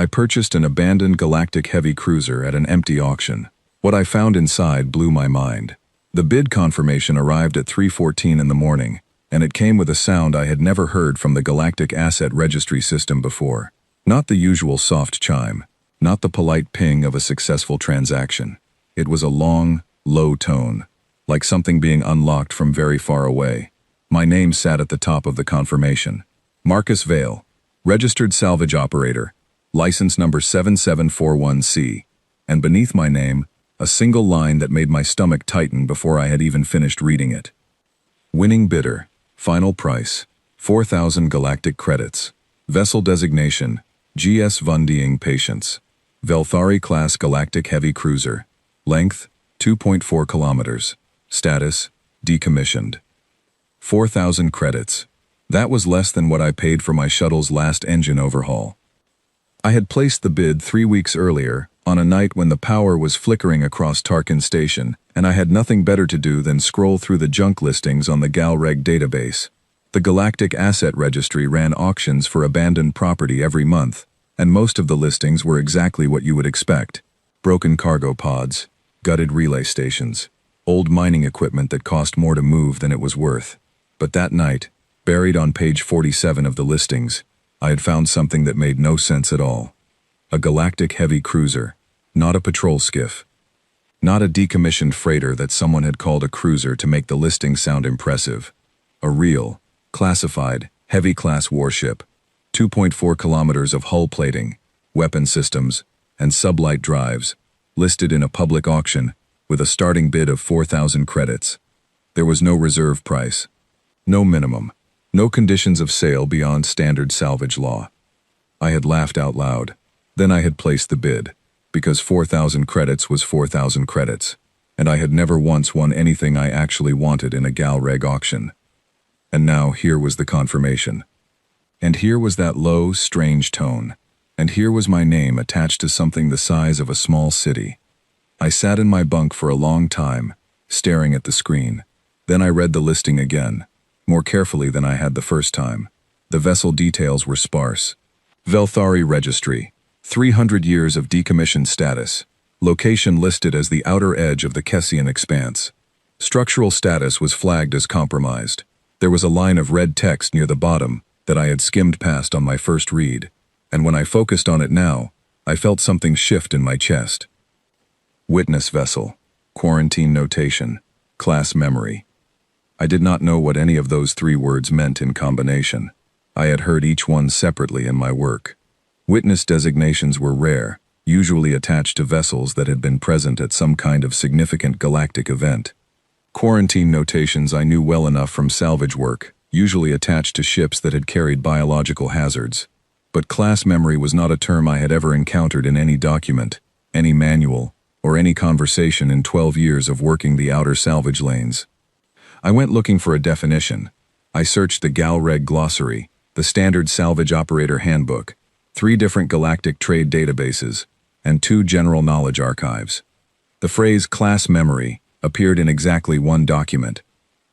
I purchased an abandoned Galactic heavy cruiser at an empty auction. What I found inside blew my mind. The bid confirmation arrived at 3:14 in the morning, and it came with a sound I had never heard from the Galactic asset registry system before. Not the usual soft chime, not the polite ping of a successful transaction. It was a long, low tone, like something being unlocked from very far away. My name sat at the top of the confirmation. Marcus Vale, registered salvage operator, license number 7741C, and beneath my name, a single line that made my stomach tighten before I had even finished reading it. Winning bidder, final price, 4,000 Galactic credits. Vessel designation, GS Vunding Patience. Velthari class Galactic heavy cruiser. Length, 2.4 kilometers. Status, decommissioned. 4,000 credits. That was less than what I paid for my shuttle's last engine overhaul. I had placed the bid 3 weeks earlier, on a night when the power was flickering across Tarkin Station, and I had nothing better to do than scroll through the junk listings on the Galreg database. The Galactic Asset Registry ran auctions for abandoned property every month, and most of the listings were exactly what you would expect. Broken cargo pods, gutted relay stations, old mining equipment that cost more to move than it was worth. But that night, buried on page 47 of the listings, I had found something that made no sense at all. A Galactic heavy cruiser, not a patrol skiff. Not a decommissioned freighter that someone had called a cruiser to make the listing sound impressive. A real, classified, heavy-class warship, 2.4 kilometers of hull plating, weapon systems, and sublight drives, listed in a public auction with a starting bid of 4,000 credits. There was no reserve price, no minimum, no conditions of sale beyond standard salvage law. I had laughed out loud. Then I had placed the bid, because 4,000 credits was 4,000 credits, and I had never once won anything I actually wanted in a Galreg auction. And now here was the confirmation. And here was that low, strange tone. And here was my name attached to something the size of a small city. I sat in my bunk for a long time, staring at the screen. Then I read the listing again, more carefully than I had the first time. The vessel details were sparse. Velthari Registry. 300 years of decommissioned status. Location listed as the outer edge of the Kessian expanse. Structural status was flagged as compromised. There was a line of red text near the bottom that I had skimmed past on my first read, and when I focused on it now, I felt something shift in my chest. Witness vessel. Quarantine notation. Class memory. I did not know what any of those 3 words meant in combination. I had heard each one separately in my work. Witness designations were rare, usually attached to vessels that had been present at some kind of significant galactic event. Quarantine notations I knew well enough from salvage work, usually attached to ships that had carried biological hazards. But class memory was not a term I had ever encountered in any document, any manual, or any conversation in 12 years of working the outer salvage lanes. I went looking for a definition. I searched the Galreg glossary, the standard salvage operator handbook, 3 different galactic trade databases, and 2 general knowledge archives. The phrase class memory appeared in exactly 1 document,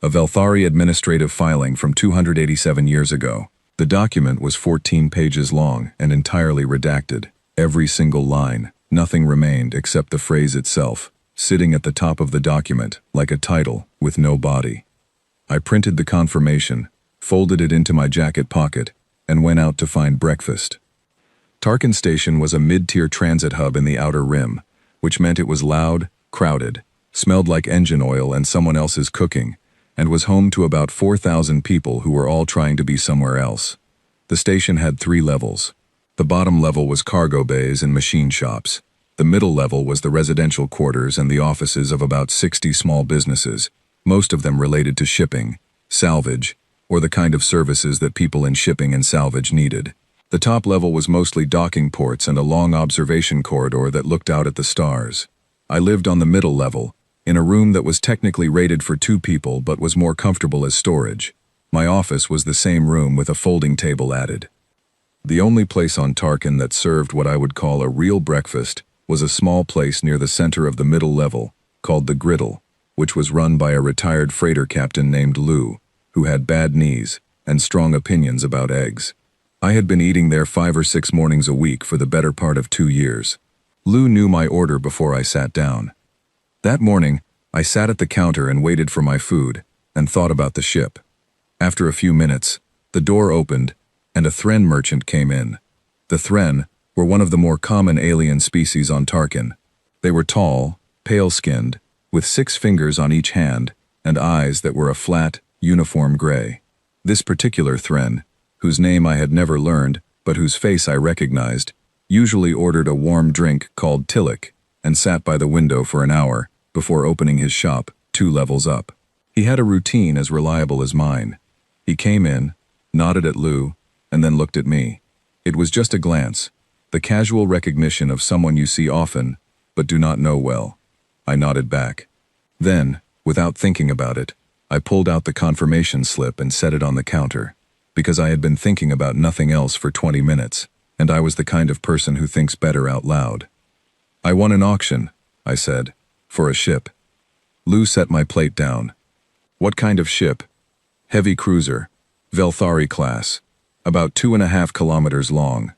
a Velthari administrative filing from 287 years ago. The document was 14 pages long and entirely redacted. Every single line, nothing remained except the phrase itself, sitting at the top of the document like a title with no body. I printed the confirmation, folded it into my jacket pocket, and went out to find breakfast. Tarkin Station was a mid-tier transit hub in the Outer Rim, which meant it was loud, crowded, smelled like engine oil and someone else's cooking, and was home to about 4,000 people who were all trying to be somewhere else. The station had 3 levels. The bottom level was cargo bays and machine shops. The middle level was the residential quarters and the offices of about 60 small businesses, most of them related to shipping, salvage, or the kind of services that people in shipping and salvage needed. The top level was mostly docking ports and a long observation corridor that looked out at the stars. I lived on the middle level, in a room that was technically rated for 2 people but was more comfortable as storage. My office was the same room with a folding table added. The only place on Tarkin that served what I would call a real breakfast was a small place near the center of the middle level, called the Griddle, which was run by a retired freighter captain named Lou, who had bad knees and strong opinions about eggs. I had been eating there 5 or 6 mornings a week for the better part of 2 years. Lou knew my order before I sat down. That morning, I sat at the counter and waited for my food, and thought about the ship. After a few minutes, the door opened, and a Thren merchant came in. The Thren were one of the more common alien species on Tarkin. They were tall, pale-skinned, with 6 fingers on each hand, and eyes that were a flat, uniform gray. This particular Thren, whose name I had never learned, but whose face I recognized, usually ordered a warm drink called Tillik, and sat by the window for an hour before opening his shop 2 levels up. He had a routine as reliable as mine. He came in, nodded at Lou, and then looked at me. It was just a glance, the casual recognition of someone you see often, but do not know well. I nodded back. Then, without thinking about it, I pulled out the confirmation slip and set it on the counter, because I had been thinking about nothing else for 20 minutes, and I was the kind of person who thinks better out loud. I won an auction, I said, for a ship. Lou set my plate down. What kind of ship? Heavy cruiser, Velthari class, about 2.5 kilometers long.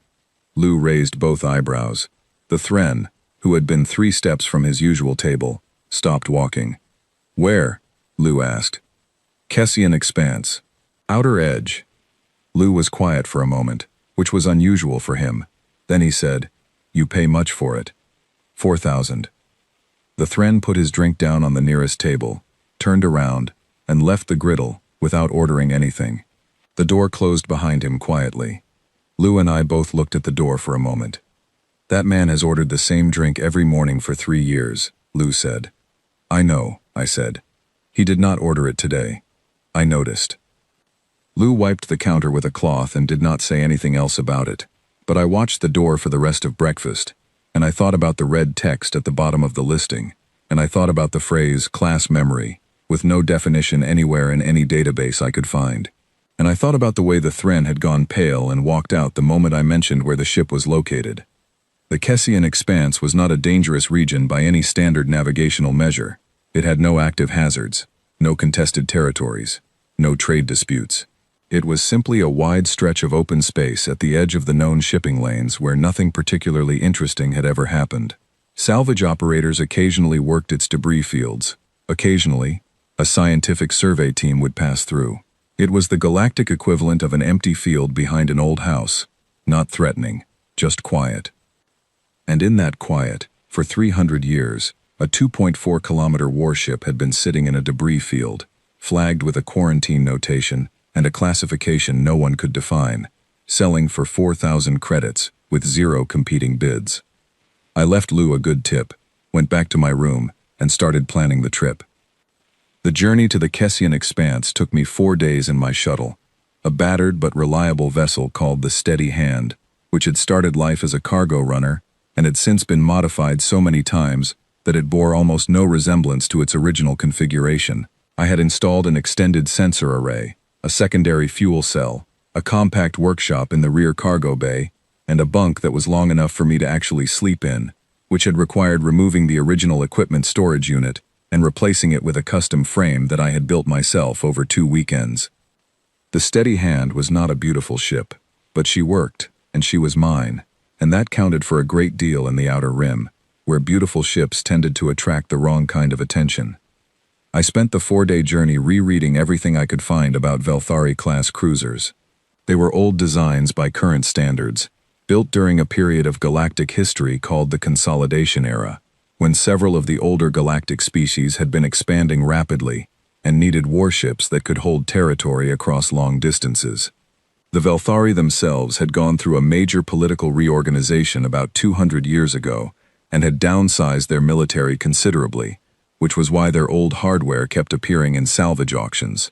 Lou raised both eyebrows. The Thren, who had been 3 steps from his usual table, stopped walking. Where? Lou asked. Kessian Expanse. Outer Edge. Lou was quiet for a moment, which was unusual for him. Then he said, You pay much for it. 4,000. The Thren put his drink down on the nearest table, turned around, and left the griddle without ordering anything. The door closed behind him quietly. Lou and I both looked at the door for a moment. That man has ordered the same drink every morning for 3 years, Lou said. I know, I said. He did not order it today. I noticed. Lou wiped the counter with a cloth and did not say anything else about it, but I watched the door for the rest of breakfast, and I thought about the red text at the bottom of the listing, and I thought about the phrase class memory, with no definition anywhere in any database I could find. And I thought about the way the Thren had gone pale and walked out the moment I mentioned where the ship was located. The Kessian Expanse was not a dangerous region by any standard navigational measure. It had no active hazards, no contested territories, no trade disputes. It was simply a wide stretch of open space at the edge of the known shipping lanes where nothing particularly interesting had ever happened. Salvage operators occasionally worked its debris fields. Occasionally, a scientific survey team would pass through. It was the galactic equivalent of an empty field behind an old house, not threatening, just quiet. And in that quiet, for 300 years, a 2.4-kilometer warship had been sitting in a debris field, flagged with a quarantine notation and a classification no one could define, selling for 4,000 credits with 0 competing bids. I left Lou a good tip, went back to my room, and started planning the trip. The journey to the Kessian Expanse took me 4 days in my shuttle, a battered but reliable vessel called the Steady Hand, which had started life as a cargo runner and had since been modified so many times that it bore almost no resemblance to its original configuration. I had installed an extended sensor array, a secondary fuel cell, a compact workshop in the rear cargo bay, and a bunk that was long enough for me to actually sleep in, which had required removing the original equipment storage unit and replacing it with a custom frame that I had built myself over 2 weekends. The Steady Hand was not a beautiful ship, but she worked, and she was mine, and that counted for a great deal in the Outer Rim, where beautiful ships tended to attract the wrong kind of attention. I spent the 4-day journey rereading everything I could find about Velthari-class cruisers. They were old designs by current standards, built during a period of galactic history called the Consolidation Era, when several of the older galactic species had been expanding rapidly and needed warships that could hold territory across long distances. The Velthari themselves had gone through a major political reorganization about 200 years ago and had downsized their military considerably, which was why their old hardware kept appearing in salvage auctions.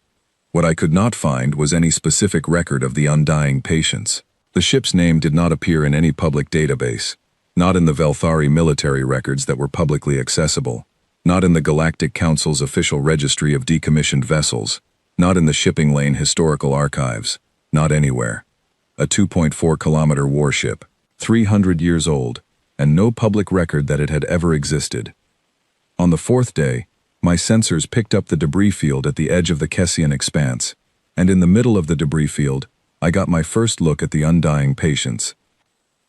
What I could not find was any specific record of the undying patience. The ship's name did not appear in any public database, not in the Velthari military records that were publicly accessible, not in the Galactic Council's official registry of decommissioned vessels, not in the shipping lane historical archives, not anywhere. A 2.4-kilometer warship, 300 years old, and no public record that it had ever existed. On the 4th day, my sensors picked up the debris field at the edge of the Kessian Expanse, and in the middle of the debris field, I got my first look at the undying Patience.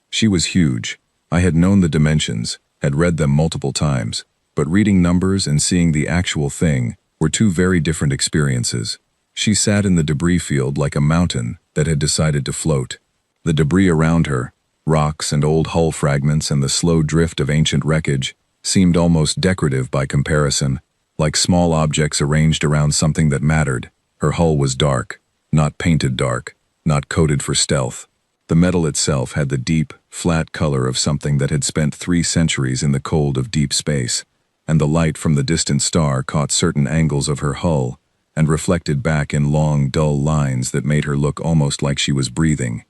She was huge. I had known the dimensions, had read them multiple times, but reading numbers and seeing the actual thing were two very different experiences. She sat in the debris field like a mountain that had decided to float. The debris around her, rocks and old hull fragments and the slow drift of ancient wreckage, seemed almost decorative by comparison, like small objects arranged around something that mattered. Her hull was dark, not painted dark, not coated for stealth. The metal itself had the deep, flat color of something that had spent 3 centuries in the cold of deep space, and the light from the distant star caught certain angles of her hull and reflected back in long, dull lines that made her look almost like she was breathing.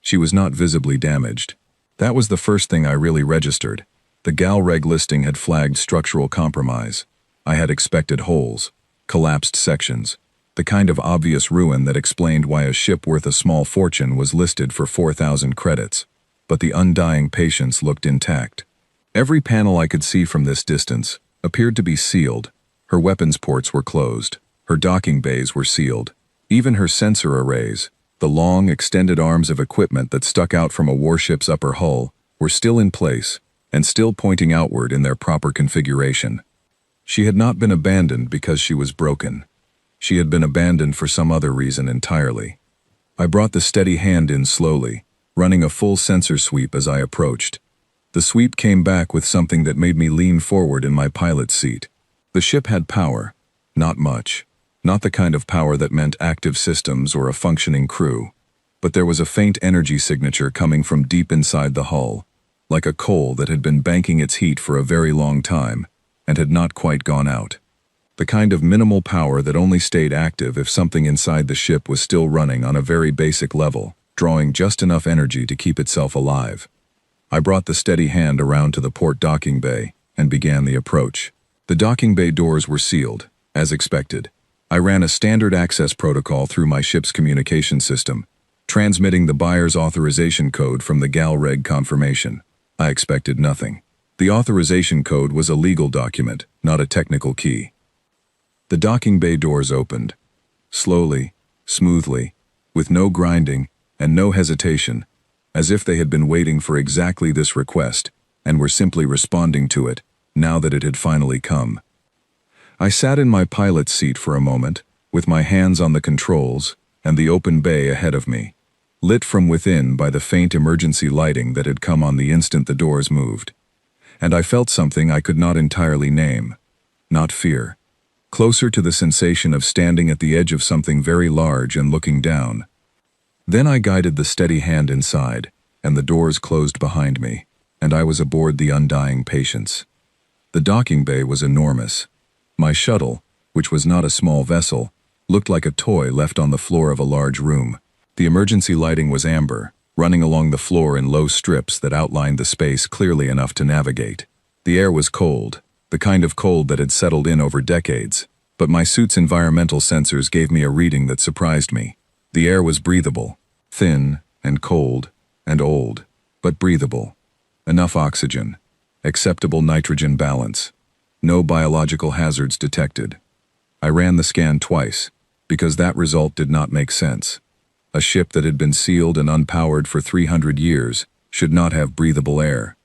She was not visibly damaged. That was the first thing I really registered. The GalReg listing had flagged structural compromise. I had expected holes, collapsed sections, the kind of obvious ruin that explained why a ship worth a small fortune was listed for 4,000 credits. But the undying Patience looked intact. Every panel I could see from this distance appeared to be sealed. Her weapons ports were closed. Her docking bays were sealed. Even her sensor arrays, the long, extended arms of equipment that stuck out from a warship's upper hull, were still in place and still pointing outward in their proper configuration. She had not been abandoned because she was broken. She had been abandoned for some other reason entirely. I brought the steady hand in slowly, running a full sensor sweep as I approached. The sweep came back with something that made me lean forward in my pilot's seat. The ship had power. Not much. Not the kind of power that meant active systems or a functioning crew. But there was a faint energy signature coming from deep inside the hull, like a coal that had been banking its heat for a very long time and had not quite gone out. The kind of minimal power that only stayed active if something inside the ship was still running on a very basic level, drawing just enough energy to keep itself alive. I brought the steady hand around to the port docking bay and began the approach. The docking bay doors were sealed, as expected. I ran a standard access protocol through my ship's communication system, transmitting the buyer's authorization code from the GalReg confirmation. I expected nothing. The authorization code was a legal document, not a technical key. The docking bay doors opened. Slowly, smoothly, with no grinding and no hesitation, as if they had been waiting for exactly this request and were simply responding to it now that it had finally come. I sat in my pilot's seat for a moment, with my hands on the controls and the open bay ahead of me, lit from within by the faint emergency lighting that had come on the instant the doors moved. And I felt something I could not entirely name. Not fear. Closer to the sensation of standing at the edge of something very large and looking down. Then I guided the steady hand inside, and the doors closed behind me, and I was aboard the undying Patience. The docking bay was enormous. My shuttle, which was not a small vessel, looked like a toy left on the floor of a large room. The emergency lighting was amber, running along the floor in low strips that outlined the space clearly enough to navigate. The air was cold, the kind of cold that had settled in over decades, but my suit's environmental sensors gave me a reading that surprised me. The air was breathable, thin and cold and old, but breathable. Enough oxygen, acceptable nitrogen balance. No biological hazards detected. I ran the scan twice, because that result did not make sense. A ship that had been sealed and unpowered for 300 years should not have breathable air.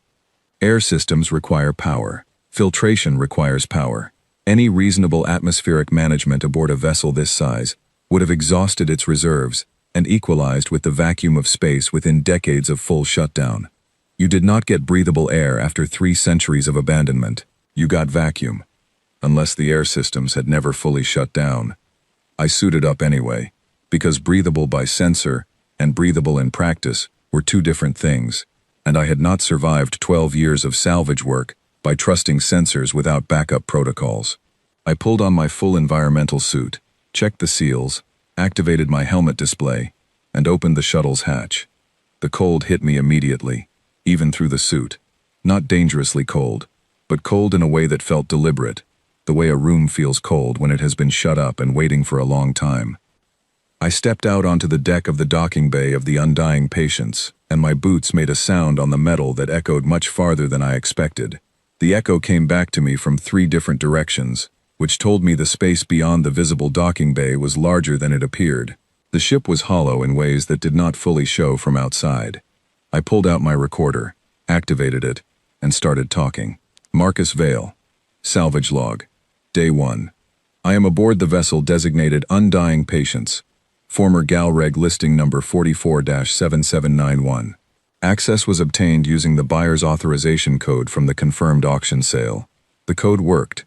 Air systems require power. Filtration requires power. Any reasonable atmospheric management aboard a vessel this size would have exhausted its reserves and equalized with the vacuum of space within decades of full shutdown. You did not get breathable air after 3 centuries of abandonment. You got vacuum, unless the air systems had never fully shut down. I suited up anyway, because breathable by sensor and breathable in practice were 2 different things, and I had not survived 12 years of salvage work by trusting sensors without backup protocols. I pulled on my full environmental suit, checked the seals, activated my helmet display, and opened the shuttle's hatch. The cold hit me immediately, even through the suit. Not dangerously cold, but cold in a way that felt deliberate, the way a room feels cold when it has been shut up and waiting for a long time. I stepped out onto the deck of the docking bay of the undying Patience, and my boots made a sound on the metal that echoed much farther than I expected. The echo came back to me from 3 different directions, which told me the space beyond the visible docking bay was larger than it appeared. The ship was hollow in ways that did not fully show from outside. I pulled out my recorder, activated it, and started talking. Marcus Vale. Salvage log. Day 1. I am aboard the vessel designated Undying Patience. Former Galreg listing number 44-7791. Access was obtained using the buyer's authorization code from the confirmed auction sale. The code worked.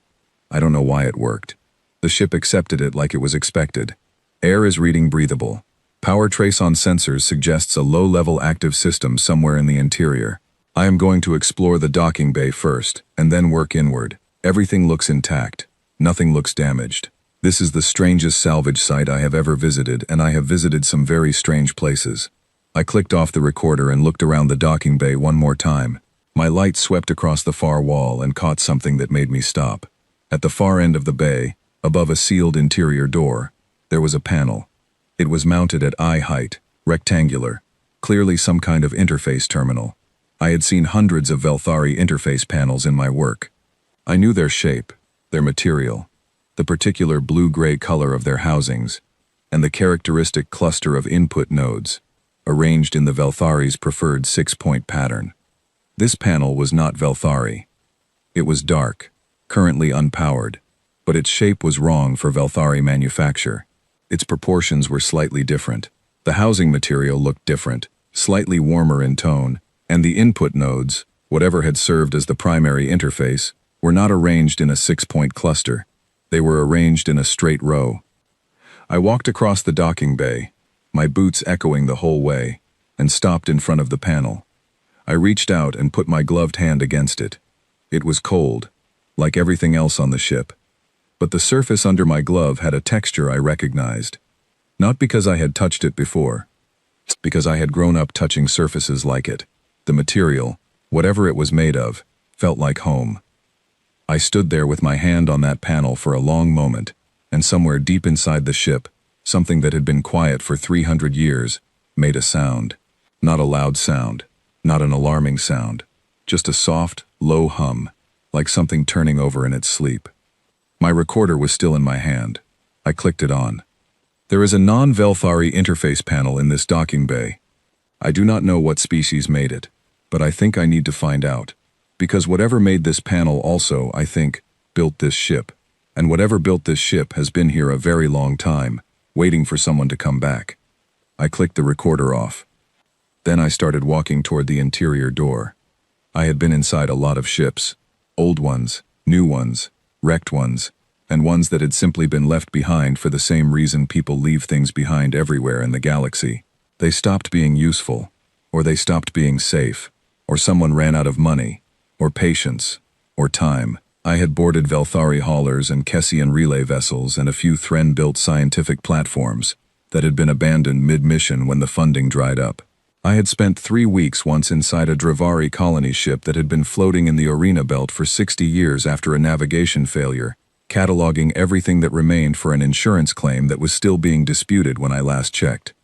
I don't know why it worked. The ship accepted it like it was expected. Air is reading breathable. Power trace on sensors suggests a low-level active system somewhere in the interior. I am going to explore the docking bay first, and then work inward. Everything looks intact. Nothing looks damaged. This is the strangest salvage site I have ever visited, and I have visited some very strange places. I clicked off the recorder and looked around the docking bay one more time. My light swept across the far wall and caught something that made me stop. At the far end of the bay, above a sealed interior door, there was a panel. It was mounted at eye height, rectangular, clearly some kind of interface terminal. I had seen hundreds of Velthari interface panels in my work. I knew their shape, their material, the particular blue-gray color of their housings, and the characteristic cluster of input nodes, arranged in the Velthari's preferred 6-point pattern. This panel was not Velthari. It was dark, currently unpowered, but its shape was wrong for Velthari manufacture. Its proportions were slightly different. The housing material looked different, slightly warmer in tone, and the input nodes, whatever had served as the primary interface, were not arranged in a 6-point cluster. They were arranged in a straight row. I walked across the docking bay, my boots echoing the whole way, and stopped in front of the panel. I reached out and put my gloved hand against it. It was cold, like everything else on the ship. But the surface under my glove had a texture I recognized. Not because I had touched it before, because I had grown up touching surfaces like it. The material, whatever it was made of, felt like home. I stood there with my hand on that panel for a long moment, and somewhere deep inside the ship, something that had been quiet for 300 years, made a sound. Not a loud sound, not an alarming sound, just a soft, low hum, like something turning over in its sleep. My recorder was still in my hand. I clicked it on. There is a non-Velthari interface panel in this docking bay. I do not know what species made it, but I think I need to find out. Because whatever made this panel also, I think, built this ship. And whatever built this ship has been here a very long time, waiting for someone to come back. I clicked the recorder off. Then I started walking toward the interior door. I had been inside a lot of ships. Old ones, new ones, wrecked ones, and ones that had simply been left behind for the same reason people leave things behind everywhere in the galaxy. They stopped being useful, or they stopped being safe, or someone ran out of money, or patience, or time. I had boarded Velthari haulers and Kessian relay vessels and a few Thren-built scientific platforms that had been abandoned mid-mission when the funding dried up. I had spent 3 weeks once inside a Dravari colony ship that had been floating in the Arena Belt for 60 years after a navigation failure, cataloging everything that remained for an insurance claim that was still being disputed when I last checked.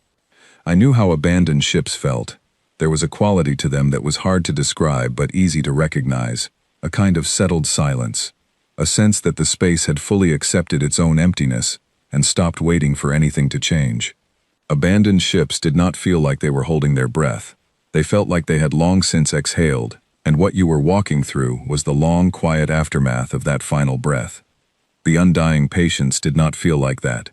I knew how abandoned ships felt. There was a quality to them that was hard to describe but easy to recognize, a kind of settled silence, a sense that the space had fully accepted its own emptiness and stopped waiting for anything to change. Abandoned ships did not feel like they were holding their breath. They felt like they had long since exhaled, and what you were walking through was the long, quiet aftermath of that final breath. The Undying Patience did not feel like that.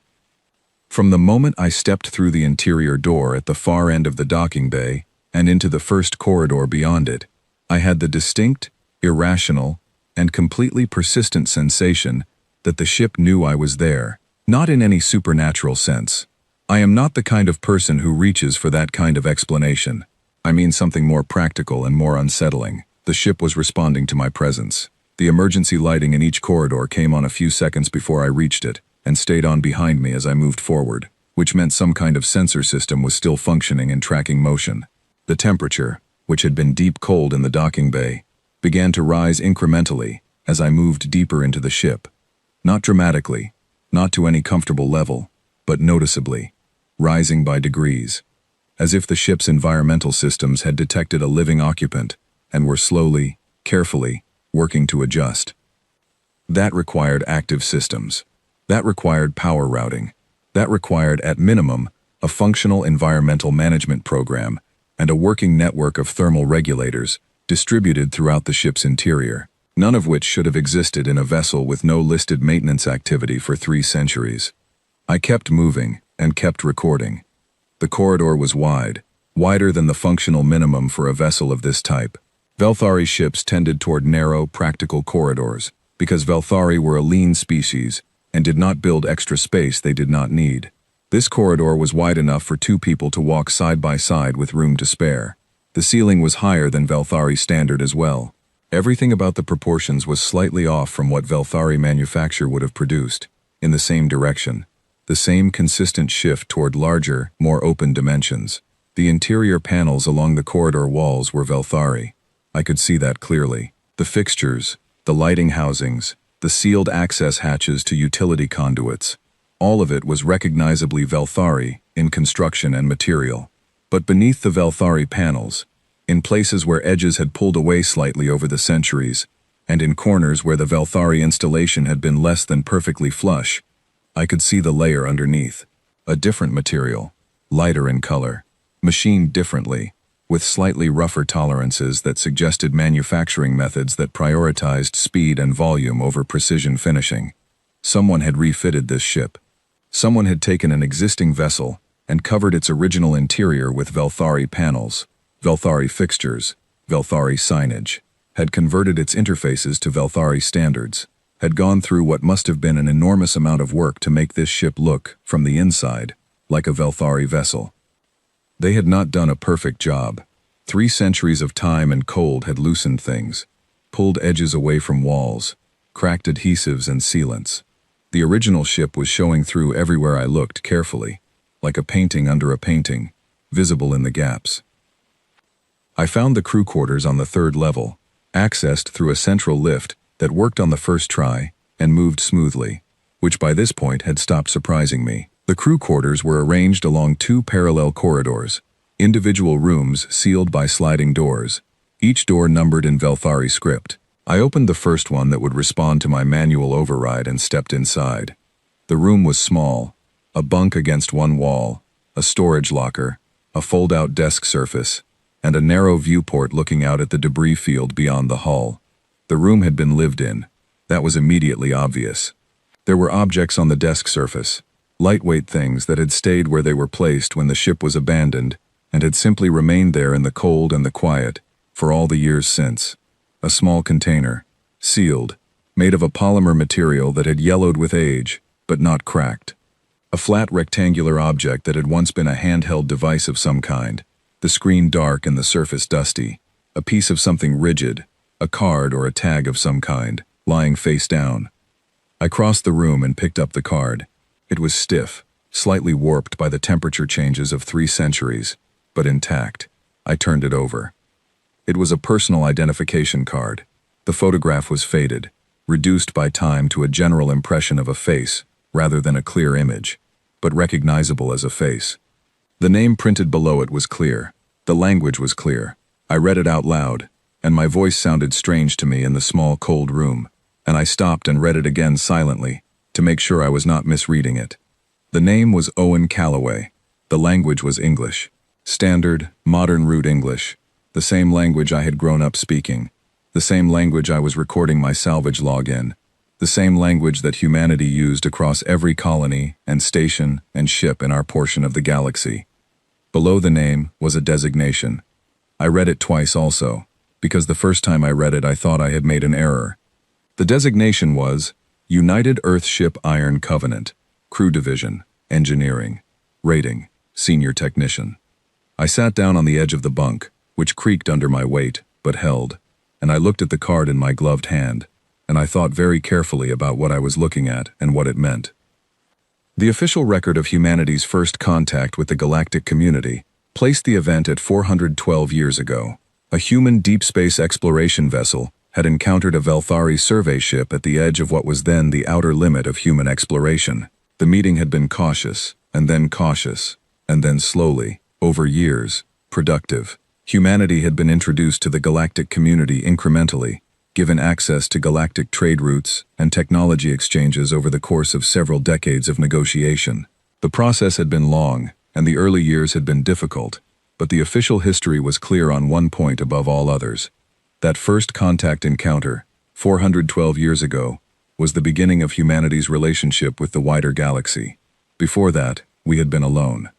From the moment I stepped through the interior door at the far end of the docking bay and into the first corridor beyond it, I had the distinct, irrational, and completely persistent sensation that the ship knew I was there, not in any supernatural sense. I am not the kind of person who reaches for that kind of explanation. I mean something more practical and more unsettling. The ship was responding to my presence. The emergency lighting in each corridor came on a few seconds before I reached it, and stayed on behind me as I moved forward, which meant some kind of sensor system was still functioning and tracking motion. The temperature, which had been deep cold in the docking bay, began to rise incrementally as I moved deeper into the ship. Not dramatically, not to any comfortable level, but noticeably, rising by degrees, as if the ship's environmental systems had detected a living occupant and were slowly, carefully, working to adjust. That required active systems. That required power routing. That required, at minimum, a functional environmental management program, and a working network of thermal regulators distributed throughout the ship's interior, none of which should have existed in a vessel with no listed maintenance activity for 3 centuries. I kept moving and kept recording. The corridor was wide, wider than the functional minimum for a vessel of this type. Velthari ships tended toward narrow, practical corridors because Velthari were a lean species and did not build extra space they did not need. This corridor was wide enough for 2 people to walk side by side with room to spare. The ceiling was higher than Velthari standard as well. Everything about the proportions was slightly off from what Velthari manufacture would have produced, in the same direction. The same consistent shift toward larger, more open dimensions. The interior panels along the corridor walls were Velthari. I could see that clearly. The fixtures, the lighting housings, the sealed access hatches to utility conduits, all of it was recognizably Velthari in construction and material. But beneath the Velthari panels, in places where edges had pulled away slightly over the centuries, and in corners where the Velthari installation had been less than perfectly flush, I could see the layer underneath. A different material, lighter in color, machined differently, with slightly rougher tolerances that suggested manufacturing methods that prioritized speed and volume over precision finishing. Someone had refitted this ship. Someone had taken an existing vessel and covered its original interior with Velthari panels, Velthari fixtures, Velthari signage, had converted its interfaces to Velthari standards, had gone through what must have been an enormous amount of work to make this ship look, from the inside, like a Velthari vessel. They had not done a perfect job. 3 centuries of time and cold had loosened things, pulled edges away from walls, cracked adhesives and sealants. The original ship was showing through everywhere I looked carefully, like a painting under a painting, visible in the gaps. I found the crew quarters on the 3rd level, accessed through a central lift that worked on the first try and moved smoothly, which by this point had stopped surprising me. The crew quarters were arranged along 2 parallel corridors, individual rooms sealed by sliding doors, each door numbered in Velthari script. I opened the first one that would respond to my manual override and stepped inside. The room was small, a bunk against one wall, a storage locker, a fold-out desk surface, and a narrow viewport looking out at the debris field beyond the hull. The room had been lived in. That was immediately obvious. There were objects on the desk surface, lightweight things that had stayed where they were placed when the ship was abandoned and had simply remained there in the cold and the quiet for all the years since. A small container, sealed, made of a polymer material that had yellowed with age, but not cracked. A flat rectangular object that had once been a handheld device of some kind, the screen dark and the surface dusty, a piece of something rigid, a card or a tag of some kind, lying face down. I crossed the room and picked up the card. It was stiff, slightly warped by the temperature changes of 3 centuries, but intact. I turned it over. It was a personal identification card. The photograph was faded, reduced by time to a general impression of a face, rather than a clear image, but recognizable as a face. The name printed below it was clear. The language was clear. I read it out loud, and my voice sounded strange to me in the small, cold room, and I stopped and read it again silently, to make sure I was not misreading it. The name was Owen Calloway. The language was English. Standard, modern root English. The same language I had grown up speaking. The same language I was recording my salvage log in. The same language that humanity used across every colony and station and ship in our portion of the galaxy. Below the name was a designation. I read it twice also, because the first time I read it I thought I had made an error. The designation was United Earthship Iron Covenant, Crew Division, Engineering, Rating, Senior Technician. I sat down on the edge of the bunk, which creaked under my weight, but held, and I looked at the card in my gloved hand, and I thought very carefully about what I was looking at and what it meant. The official record of humanity's first contact with the galactic community placed the event at 412 years ago. A human deep space exploration vessel had encountered a Velthari survey ship at the edge of what was then the outer limit of human exploration. The meeting had been cautious, and then slowly, over years, productive. Humanity had been introduced to the galactic community incrementally, given access to galactic trade routes and technology exchanges over the course of several decades of negotiation. The process had been long, and the early years had been difficult, but the official history was clear on one point above all others. That first contact encounter, 412 years ago, was the beginning of humanity's relationship with the wider galaxy. Before that, we had been alone.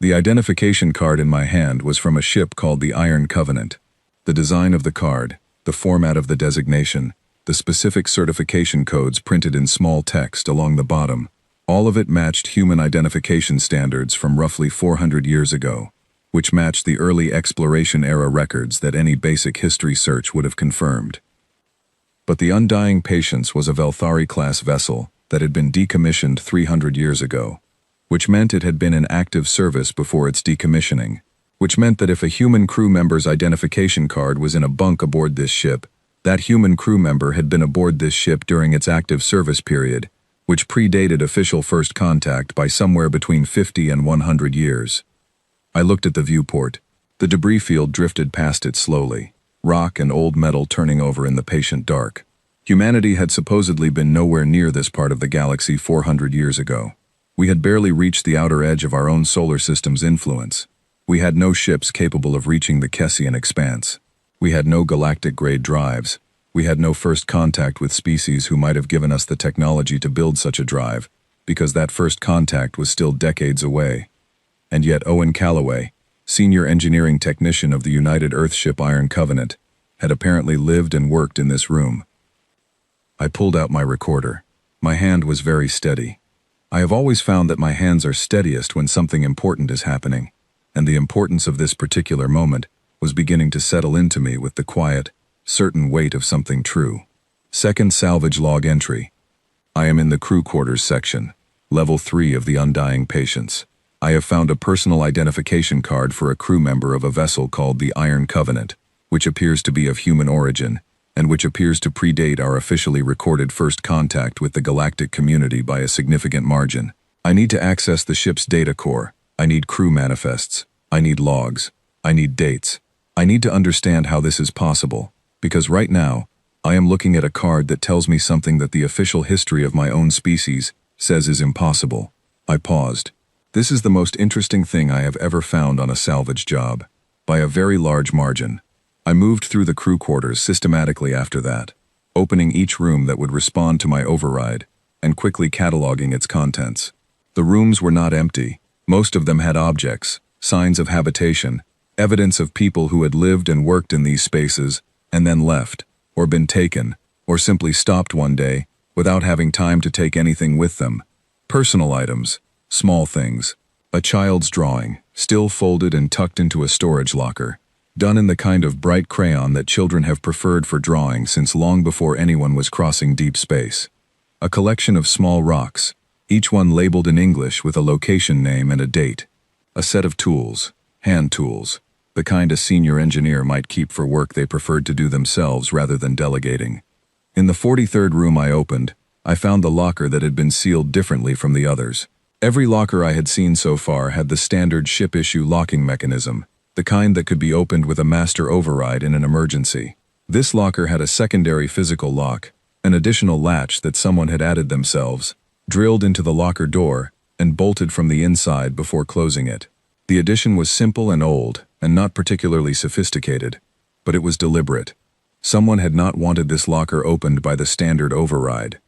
The identification card in my hand was from a ship called the Iron Covenant. The design of the card, the format of the designation, the specific certification codes printed in small text along the bottom, all of it matched human identification standards from roughly 400 years ago, which matched the early exploration-era records that any basic history search would have confirmed. But the Undying Patience was a Velthari-class vessel that had been decommissioned 300 years ago, which meant it had been in active service before its decommissioning, which meant that if a human crew member's identification card was in a bunk aboard this ship, that human crew member had been aboard this ship during its active service period, which predated official first contact by somewhere between 50 and 100 years. I looked at the viewport. The debris field drifted past it slowly, rock and old metal turning over in the patient dark. Humanity had supposedly been nowhere near this part of the galaxy 400 years ago. We had barely reached the outer edge of our own solar system's influence. We had no ships capable of reaching the Kessian expanse. We had no galactic-grade drives. We had no first contact with species who might have given us the technology to build such a drive, because that first contact was still decades away. And yet Owen Calloway, senior engineering technician of the United Earthship Iron Covenant, had apparently lived and worked in this room. I pulled out my recorder. My hand was very steady. I have always found that my hands are steadiest when something important is happening, and the importance of this particular moment was beginning to settle into me with the quiet, certain weight of something true. Second salvage log entry. I am in the crew quarters section, level 3 of the Undying Patience. I have found a personal identification card for a crew member of a vessel called the Iron Covenant, which appears to be of human origin, and which appears to predate our officially recorded first contact with the galactic community by a significant margin. I need to access the ship's data core. I need crew manifests. I need logs. I need dates. I need to understand how this is possible, because right now, I am looking at a card that tells me something that the official history of my own species says is impossible. I paused. This is the most interesting thing I have ever found on a salvage job, by a very large margin. I moved through the crew quarters systematically after that, opening each room that would respond to my override, and quickly cataloging its contents. The rooms were not empty. Most of them had objects, signs of habitation, evidence of people who had lived and worked in these spaces, and then left, or been taken, or simply stopped one day, without having time to take anything with them. Personal items, small things, a child's drawing, still folded and tucked into a storage locker, done in the kind of bright crayon that children have preferred for drawing since long before anyone was crossing deep space. A collection of small rocks, each one labeled in English with a location name and a date. A set of tools, hand tools, the kind a senior engineer might keep for work they preferred to do themselves rather than delegating. In the 43rd room I opened, I found the locker that had been sealed differently from the others. Every locker I had seen so far had the standard ship-issue locking mechanism, the kind that could be opened with a master override in an emergency. This locker had a secondary physical lock, an additional latch that someone had added themselves, drilled into the locker door, and bolted from the inside before closing it. The addition was simple and old, and not particularly sophisticated, but it was deliberate. Someone had not wanted this locker opened by the standard override.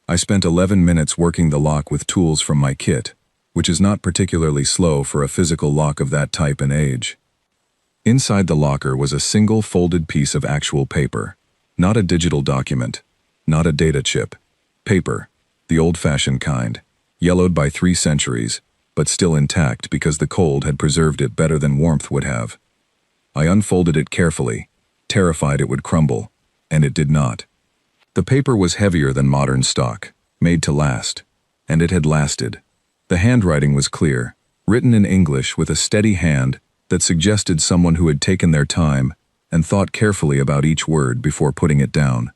I spent 11 minutes working the lock with tools from my kit, which is not particularly slow for a physical lock of that type and age. Inside the locker was a single folded piece of actual paper, not a digital document, not a data chip. Paper, the old-fashioned kind, yellowed by 3 centuries, but still intact because the cold had preserved it better than warmth would have. I unfolded it carefully, terrified it would crumble, and it did not. The paper was heavier than modern stock, made to last, and it had lasted. The handwriting was clear, written in English with a steady hand that suggested someone who had taken their time and thought carefully about each word before putting it down.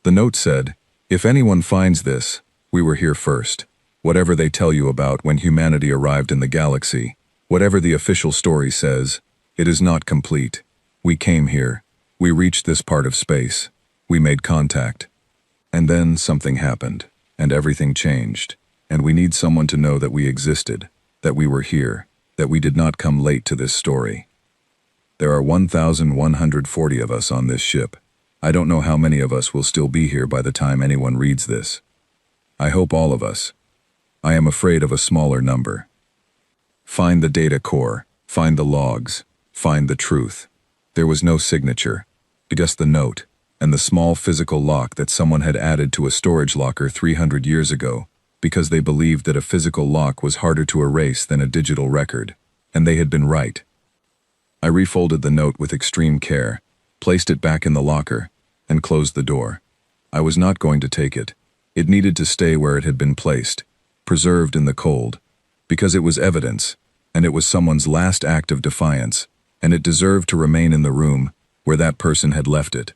The note said, "If anyone finds this, we were here first. Whatever they tell you about when humanity arrived in the galaxy, whatever the official story says, it is not complete. We came here. We reached this part of space. We made contact. And then something happened, and everything changed, and we need someone to know that we existed. that we were here, that we did not come late to this story. There are 1,140 of us on this ship. I don't know how many of us will still be here by the time anyone reads this. I hope all of us. I am afraid of a smaller number. Find the data core, find the logs, find the truth. There was no signature, just the note, and the small physical lock that someone had added to a storage locker 300 years ago, because they believed that a physical lock was harder to erase than a digital record, and they had been right. I refolded the note with extreme care, placed it back in the locker, and closed the door. I was not going to take it. It needed to stay where it had been placed, preserved in the cold, because it was evidence, and it was someone's last act of defiance, and it deserved to remain in the room where that person had left it.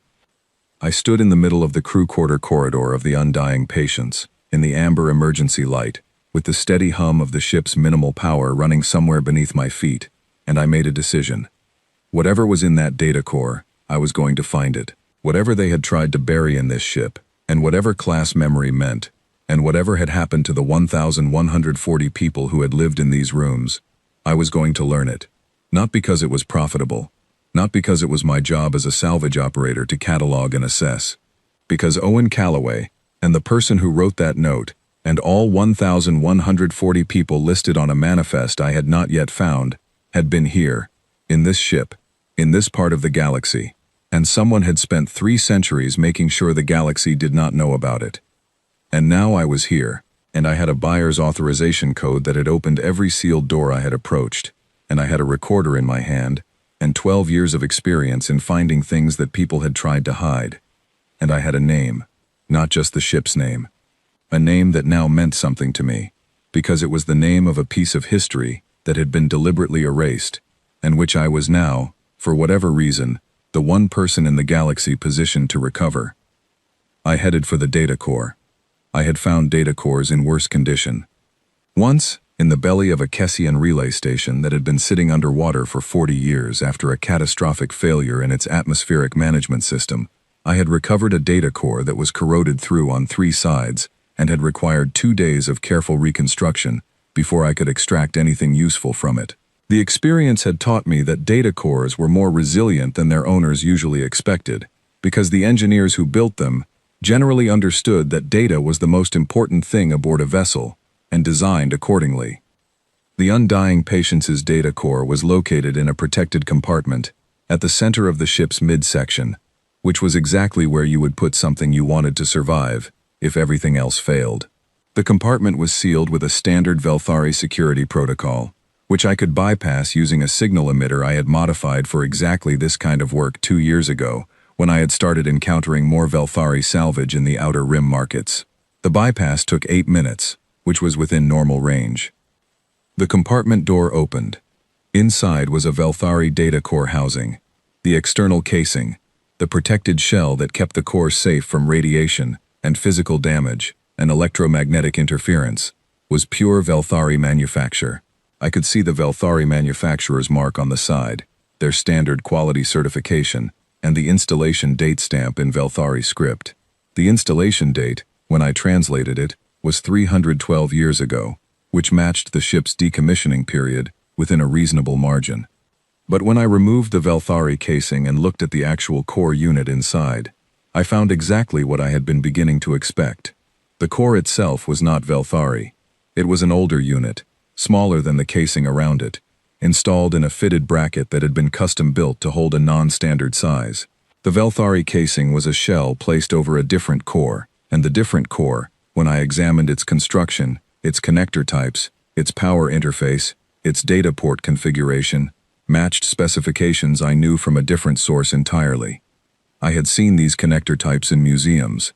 I stood in the middle of the crew quarter corridor of the undying patients, in the amber emergency light, with the steady hum of the ship's minimal power running somewhere beneath my feet, and I made a decision. Whatever was in that data core, I was going to find it. Whatever they had tried to bury in this ship, and whatever class memory meant, and whatever had happened to the 1,140 people who had lived in these rooms, I was going to learn it. Not because it was profitable, not because it was my job as a salvage operator to catalog and assess, because Owen Calloway, and the person who wrote that note, and all 1,140 people listed on a manifest I had not yet found, had been here, in this ship, in this part of the galaxy, and someone had spent 3 centuries making sure the galaxy did not know about it. And now I was here, and I had a buyer's authorization code that had opened every sealed door I had approached, and I had a recorder in my hand, and 12 years of experience in finding things that people had tried to hide. And I had a name, not just the ship's name. A name that now meant something to me, because it was the name of a piece of history that had been deliberately erased, and which I was now, for whatever reason, the one person in the galaxy positioned to recover. I headed for the data core. I had found data cores in worse condition. Once, in the belly of a Kessian relay station that had been sitting underwater for 40 years after a catastrophic failure in its atmospheric management system, I had recovered a data core that was corroded through on 3 sides and had required 2 days of careful reconstruction before I could extract anything useful from it. The experience had taught me that data cores were more resilient than their owners usually expected, because the engineers who built them generally understood that data was the most important thing aboard a vessel, and designed accordingly. The Undying Patience's data core was located in a protected compartment, at the center of the ship's midsection, which was exactly where you would put something you wanted to survive, if everything else failed. The compartment was sealed with a standard Velthari security protocol, which I could bypass using a signal emitter I had modified for exactly this kind of work 2 years ago, when I had started encountering more Velthari salvage in the outer rim markets. The bypass took 8 minutes, which was within normal range. The compartment door opened. Inside was a Velthari data core housing. The external casing, the protected shell that kept the core safe from radiation and physical damage and electromagnetic interference, was pure Velthari manufacture. I could see the Velthari manufacturer's mark on the side, their standard quality certification, and the installation date stamp in Velthari script. The installation date, when I translated it, was 312 years ago, which matched the ship's decommissioning period within a reasonable margin. But when I removed the Velthari casing and looked at the actual core unit inside, I found exactly what I had been beginning to expect. The core itself was not Velthari. It was an older unit, smaller than the casing around it, installed in a fitted bracket that had been custom-built to hold a non-standard size. The Velthari casing was a shell placed over a different core, and the different core, when I examined its construction, its connector types, its power interface, its data port configuration, matched specifications I knew from a different source entirely. I had seen these connector types in museums,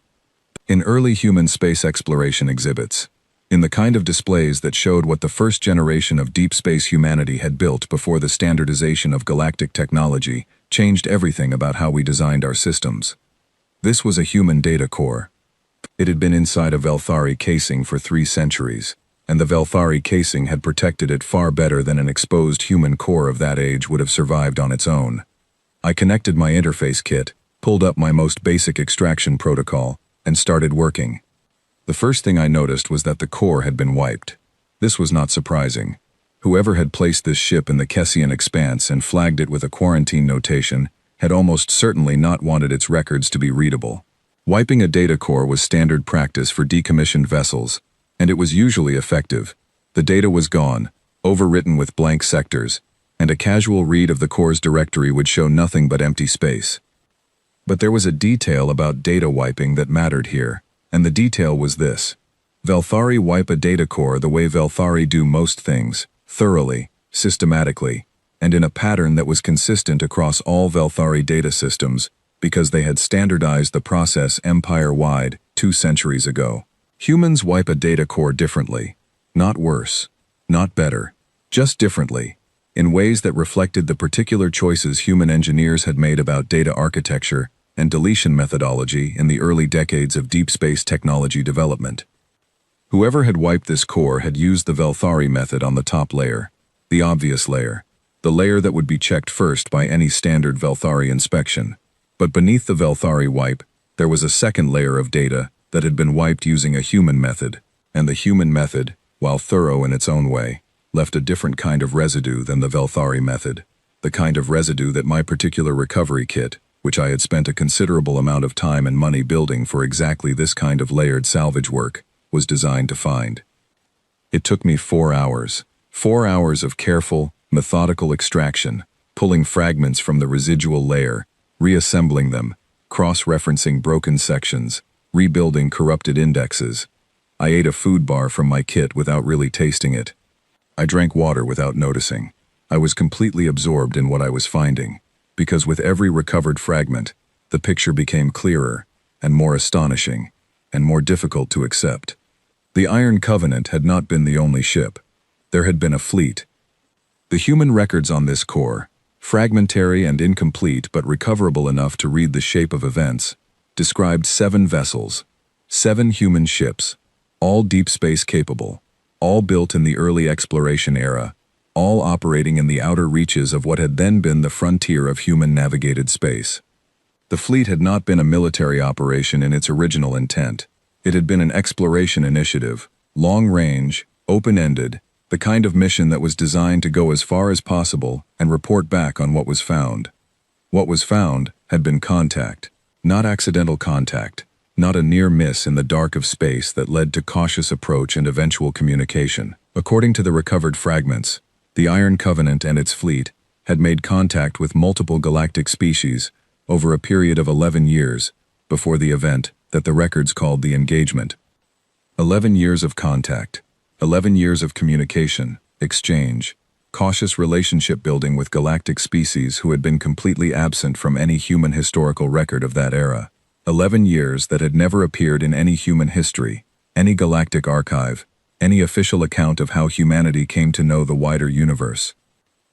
in early human space exploration exhibits, in the kind of displays that showed what the first generation of deep space humanity had built before the standardization of galactic technology changed everything about how we designed our systems. This was a human data core. It had been inside a Velthari casing for 3 centuries, and the Velthari casing had protected it far better than an exposed human core of that age would have survived on its own. I connected my interface kit, pulled up my most basic extraction protocol, and started working. The first thing I noticed was that the core had been wiped. This was not surprising. Whoever had placed this ship in the Kessian expanse and flagged it with a quarantine notation had almost certainly not wanted its records to be readable. Wiping a data core was standard practice for decommissioned vessels, and it was usually effective. The data was gone, overwritten with blank sectors, and a casual read of the core's directory would show nothing but empty space. But there was a detail about data wiping that mattered here, and the detail was this. Velthari wipe a data core the way Velthari do most things, thoroughly, systematically, and in a pattern that was consistent across all Velthari data systems because they had standardized the process empire-wide 2 centuries ago. Humans wipe a data core differently. Not worse, not better, just differently, in ways that reflected the particular choices human engineers had made about data architecture and deletion methodology in the early decades of deep space technology development. Whoever had wiped this core had used the Velthari method on the top layer, the obvious layer, the layer that would be checked first by any standard Velthari inspection. But beneath the Velthari wipe, there was a second layer of data that had been wiped using a human method, and the human method, while thorough in its own way, left a different kind of residue than the Velthari method, the kind of residue that my particular recovery kit, which I had spent a considerable amount of time and money building for exactly this kind of layered salvage work, was designed to find. It took me 4 hours. 4 hours of careful, methodical extraction, pulling fragments from the residual layer, reassembling them, cross-referencing broken sections, rebuilding corrupted indexes. I ate a food bar from my kit without really tasting it. I drank water without noticing. I was completely absorbed in what I was finding, because with every recovered fragment, the picture became clearer, and more astonishing, and more difficult to accept. The Iron Covenant had not been the only ship. There had been a fleet. The human records on this core, fragmentary and incomplete but recoverable enough to read the shape of events, described 7 vessels, 7 human ships, all deep space capable, all built in the early exploration era, all operating in the outer reaches of what had then been the frontier of human-navigated space. The fleet had not been a military operation in its original intent. It had been an exploration initiative, long-range, open-ended, the kind of mission that was designed to go as far as possible and report back on what was found. What was found had been contact, not accidental contact, not a near miss in the dark of space that led to cautious approach and eventual communication. According to the recovered fragments, the Iron Covenant and its fleet had made contact with multiple galactic species over a period of 11 years before the event that the records called the engagement. 11 years of contact, 11 years of communication, exchange, cautious relationship building with galactic species who had been completely absent from any human historical record of that era. 11 years that had never appeared in any human history, any galactic archive, any official account of how humanity came to know the wider universe.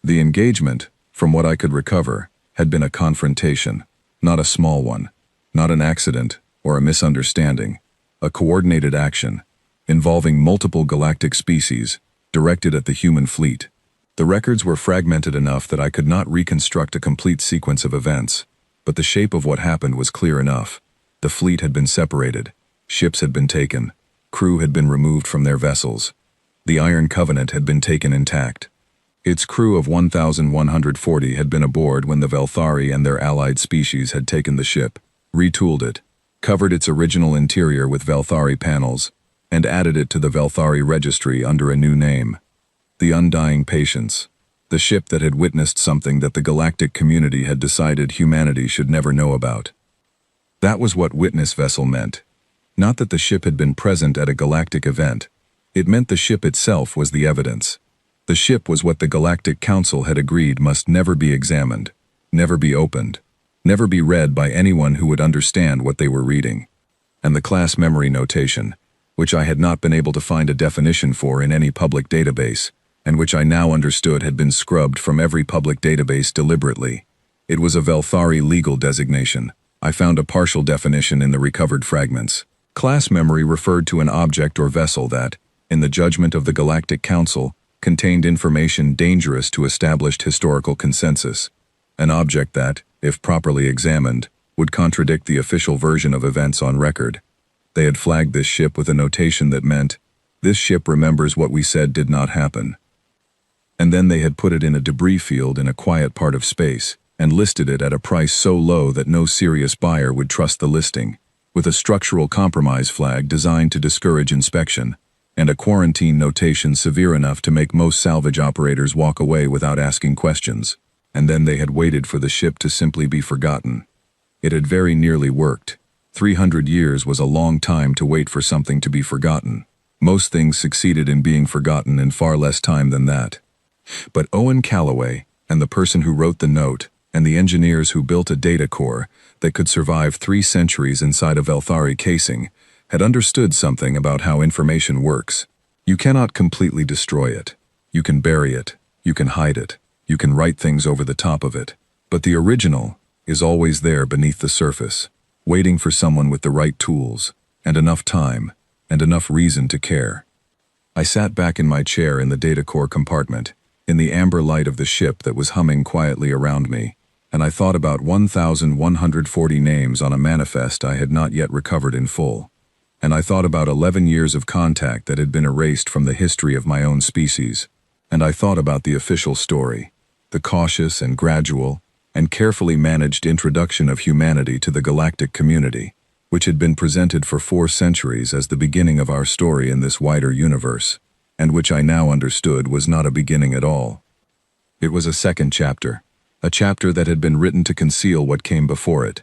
The engagement, from what I could recover, had been a confrontation, not a small one, not an accident or a misunderstanding, a coordinated action, involving multiple galactic species, directed at the human fleet. The records were fragmented enough that I could not reconstruct a complete sequence of events, but the shape of what happened was clear enough. The fleet had been separated, ships had been taken, crew had been removed from their vessels. The Iron Covenant had been taken intact. Its crew of 1,140 had been aboard when the Velthari and their allied species had taken the ship, retooled it, covered its original interior with Velthari panels, and added it to the Velthari registry under a new name. The Undying Patience, the ship that had witnessed something that the galactic community had decided humanity should never know about. That was what witness vessel meant. Not that the ship had been present at a galactic event. It meant the ship itself was the evidence. The ship was what the Galactic Council had agreed must never be examined, never be opened, never be read by anyone who would understand what they were reading. And the class memory notation, which I had not been able to find a definition for in any public database, and which I now understood had been scrubbed from every public database deliberately. It was a Velthari legal designation. I found a partial definition in the recovered fragments. Class memory referred to an object or vessel that, in the judgment of the Galactic Council, contained information dangerous to established historical consensus. An object that, if properly examined, would contradict the official version of events on record. They had flagged this ship with a notation that meant, "This ship remembers what we said did not happen." And then they had put it in a debris field in a quiet part of space, and listed it at a price so low that no serious buyer would trust the listing, with a structural compromise flag designed to discourage inspection, and a quarantine notation severe enough to make most salvage operators walk away without asking questions. And then they had waited for the ship to simply be forgotten. It had very nearly worked. 300 years was a long time to wait for something to be forgotten. Most things succeeded in being forgotten in far less time than that. But Owen Callaway, and the person who wrote the note, and the engineers who built a data core that could survive 3 centuries inside a Velthari casing, had understood something about how information works. You cannot completely destroy it. You can bury it. You can hide it. You can write things over the top of it. But the original is always there beneath the surface, waiting for someone with the right tools, and enough time, and enough reason to care. I sat back in my chair in the data core compartment, in the amber light of the ship that was humming quietly around me, and I thought about 1,140 names on a manifest I had not yet recovered in full. And I thought about 11 years of contact that had been erased from the history of my own species. And I thought about the official story, the cautious and gradual and carefully managed introduction of humanity to the galactic community, which had been presented for 4 centuries as the beginning of our story in this wider universe, and which I now understood was not a beginning at all. It was a second chapter, a chapter that had been written to conceal what came before it.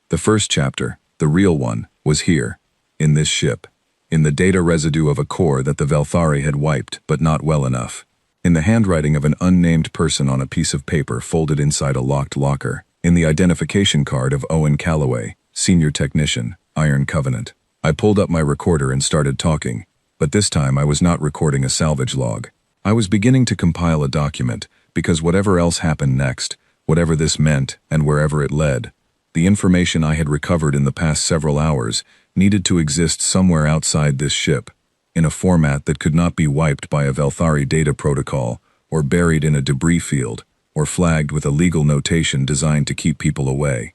The first chapter, the real one, was here, in this ship, in the data residue of a core that the Velthari had wiped, but not well enough, in the handwriting of an unnamed person on a piece of paper folded inside a locked locker, in the identification card of Owen Callaway, Senior Technician, Iron Covenant. I pulled up my recorder and started talking, but this time I was not recording a salvage log. I was beginning to compile a document, because whatever else happened next, whatever this meant and wherever it led, the information I had recovered in the past several hours needed to exist somewhere outside this ship, in a format that could not be wiped by a Velthari data protocol, or buried in a debris field, or flagged with a legal notation designed to keep people away.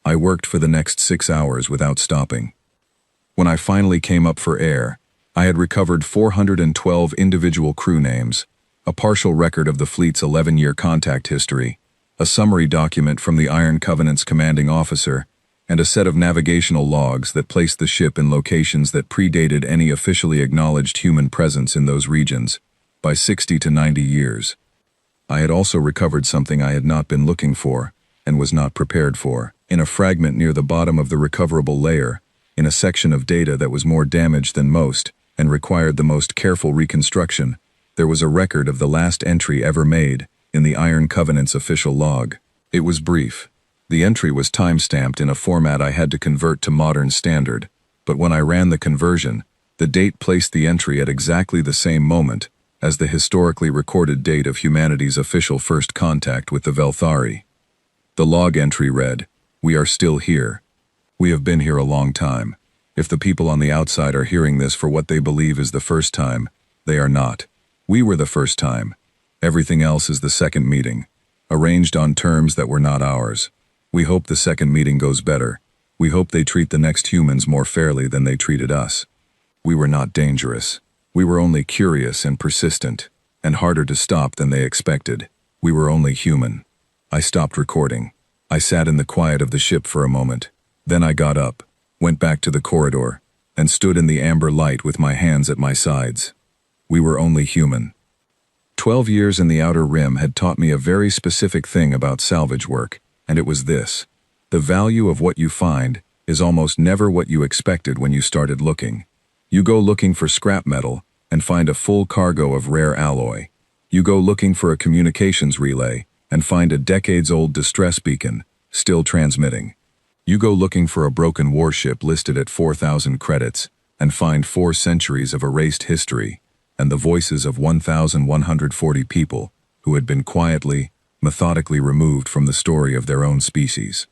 I worked for the next 6 hours without stopping. When I finally came up for air, I had recovered 412 individual crew names, a partial record of the fleet's 11-year contact history, a summary document from the Iron Covenant's commanding officer, and a set of navigational logs that placed the ship in locations that predated any officially acknowledged human presence in those regions, by 60 to 90 years. I had also recovered something I had not been looking for, and was not prepared for. In a fragment near the bottom of the recoverable layer, in a section of data that was more damaged than most, and required the most careful reconstruction, there was a record of the last entry ever made in the Iron Covenant's official log. It was brief. The entry was time-stamped in a format I had to convert to modern standard, but when I ran the conversion, the date placed the entry at exactly the same moment as the historically recorded date of humanity's official first contact with the Velthari. The log entry read, "We are still here. We have been here a long time. If the people on the outside are hearing this for what they believe is the first time, they are not. We were the first time. Everything else is the second meeting, arranged on terms that were not ours. We hope the second meeting goes better. We hope they treat the next humans more fairly than they treated us. We were not dangerous. We were only curious and persistent, and harder to stop than they expected. We were only human." I stopped recording. I sat in the quiet of the ship for a moment. Then I got up, went back to the corridor, and stood in the amber light with my hands at my sides. We were only human. 12 years in the Outer Rim had taught me a very specific thing about salvage work, and it was this: the value of what you find is almost never what you expected when you started looking. You go looking for scrap metal and find a full cargo of rare alloy. You go looking for a communications relay and find a decades-old distress beacon, still transmitting. You go looking for a broken warship listed at 4,000 credits and find 4 centuries of erased history and the voices of 1,140 people who had been quietly, methodically removed from the story of their own species.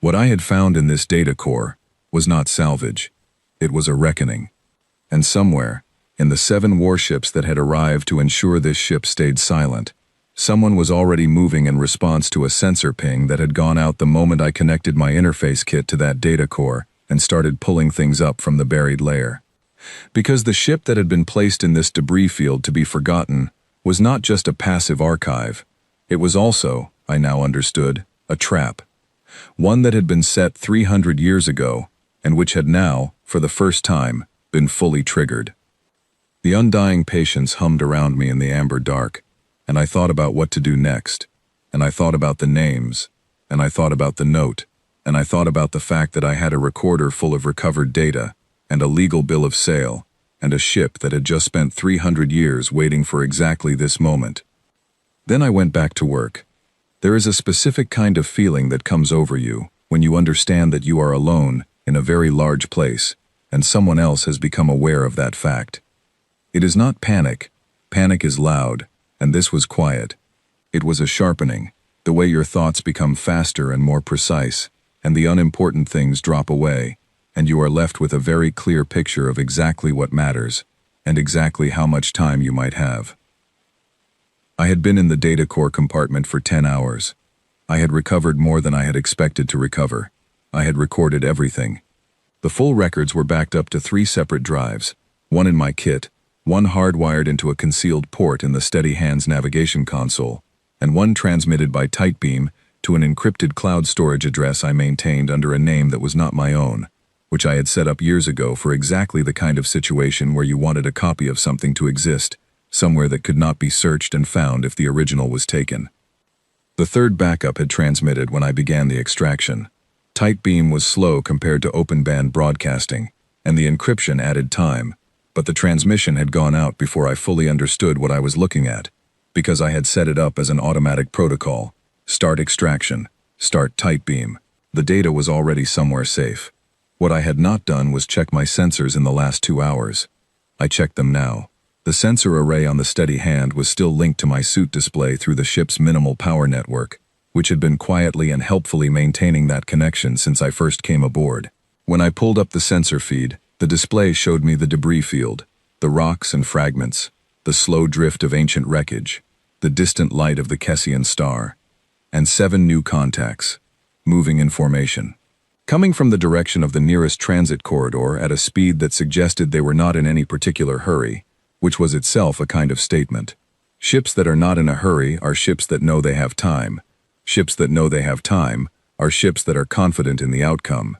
What I had found in this data core was not salvage. It was a reckoning. And somewhere, in the 7 warships that had arrived to ensure this ship stayed silent, someone was already moving in response to a sensor ping that had gone out the moment I connected my interface kit to that data core and started pulling things up from the buried layer. Because the ship that had been placed in this debris field to be forgotten was not just a passive archive. It was also, I now understood, a trap. One that had been set 300 years ago, and which had now, for the first time, been fully triggered. The undying patience hummed around me in the amber dark, and I thought about what to do next, and I thought about the names, and I thought about the note, and I thought about the fact that I had a recorder full of recovered data, and a legal bill of sale, and a ship that had just spent 300 years waiting for exactly this moment. Then I went back to work. There is a specific kind of feeling that comes over you when you understand that you are alone in a very large place, and someone else has become aware of that fact. It is not panic. Panic is loud, and this was quiet. It was a sharpening, the way your thoughts become faster and more precise, and the unimportant things drop away, and you are left with a very clear picture of exactly what matters, and exactly how much time you might have. I had been in the data core compartment for 10 hours. I had recovered more than I had expected to recover. I had recorded everything. The full records were backed up to 3 separate drives, one in my kit, one hardwired into a concealed port in the Steady Hands navigation console, and one transmitted by tight beam to an encrypted cloud storage address I maintained under a name that was not my own, which I had set up years ago for exactly the kind of situation where you wanted a copy of something to exist, somewhere that could not be searched and found if the original was taken. The third backup had transmitted when I began the extraction. Tight beam was slow compared to open band broadcasting, and the encryption added time, but the transmission had gone out before I fully understood what I was looking at, because I had set it up as an automatic protocol. Start extraction, start tight beam. The data was already somewhere safe. What I had not done was check my sensors in the last 2 hours. I checked them now. The sensor array on the Steady Hand was still linked to my suit display through the ship's minimal power network, which had been quietly and helpfully maintaining that connection since I first came aboard. When I pulled up the sensor feed, the display showed me the debris field, the rocks and fragments, the slow drift of ancient wreckage, the distant light of the Kessian star, and 7 new contacts, moving in formation. Coming from the direction of the nearest transit corridor at a speed that suggested they were not in any particular hurry, which was itself a kind of statement. Ships that are not in a hurry are ships that know they have time. Ships that know they have time are ships that are confident in the outcome.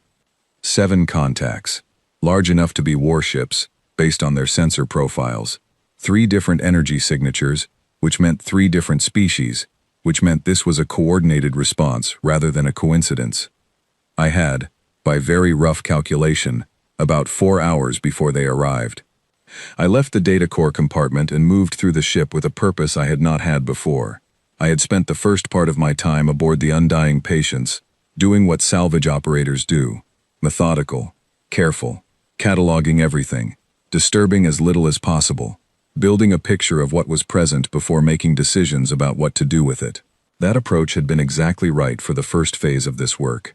7 contacts, large enough to be warships, based on their sensor profiles. 3 different energy signatures, which meant 3 different species, which meant this was a coordinated response rather than a coincidence. I had, by very rough calculation, about 4 hours before they arrived. I left the data core compartment and moved through the ship with a purpose I had not had before. I had spent the first part of my time aboard the Undying Patience, doing what salvage operators do, methodical, careful, cataloging everything, disturbing as little as possible, building a picture of what was present before making decisions about what to do with it. That approach had been exactly right for the first phase of this work.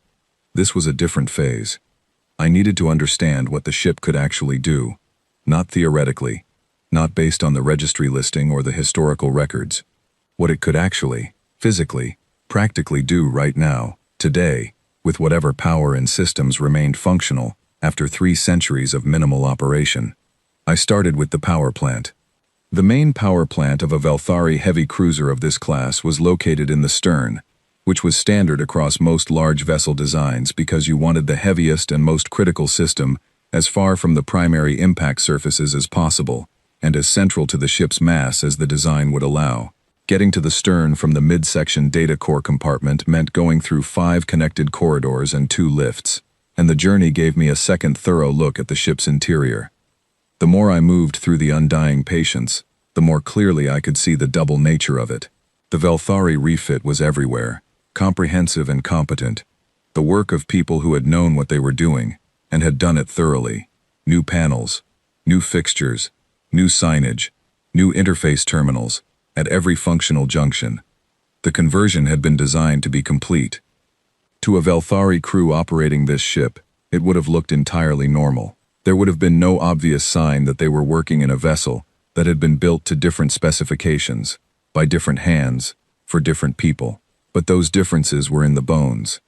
This was a different phase. I needed to understand what the ship could actually do, not theoretically, not based on the registry listing or the historical records. What it could actually, physically, practically do right now, today, with whatever power and systems remained functional after 3 centuries of minimal operation. I started with the power plant. The main power plant of a Velthari heavy cruiser of this class was located in the stern, which was standard across most large vessel designs because you wanted the heaviest and most critical system as far from the primary impact surfaces as possible, and as central to the ship's mass as the design would allow. Getting to the stern from the midsection data core compartment meant going through 5 connected corridors and 2 lifts, and the journey gave me a second thorough look at the ship's interior. The more I moved through the Undying Patience, the more clearly I could see the double nature of it. The Velthari refit was everywhere, comprehensive and competent, the work of people who had known what they were doing, and had done it thoroughly. New panels, new fixtures, new signage, new interface terminals, at every functional junction. The conversion had been designed to be complete. To a Velthari crew operating this ship, it would have looked entirely normal. There would have been no obvious sign that they were working in a vessel that had been built to different specifications, by different hands, for different people. But those differences were in the bones,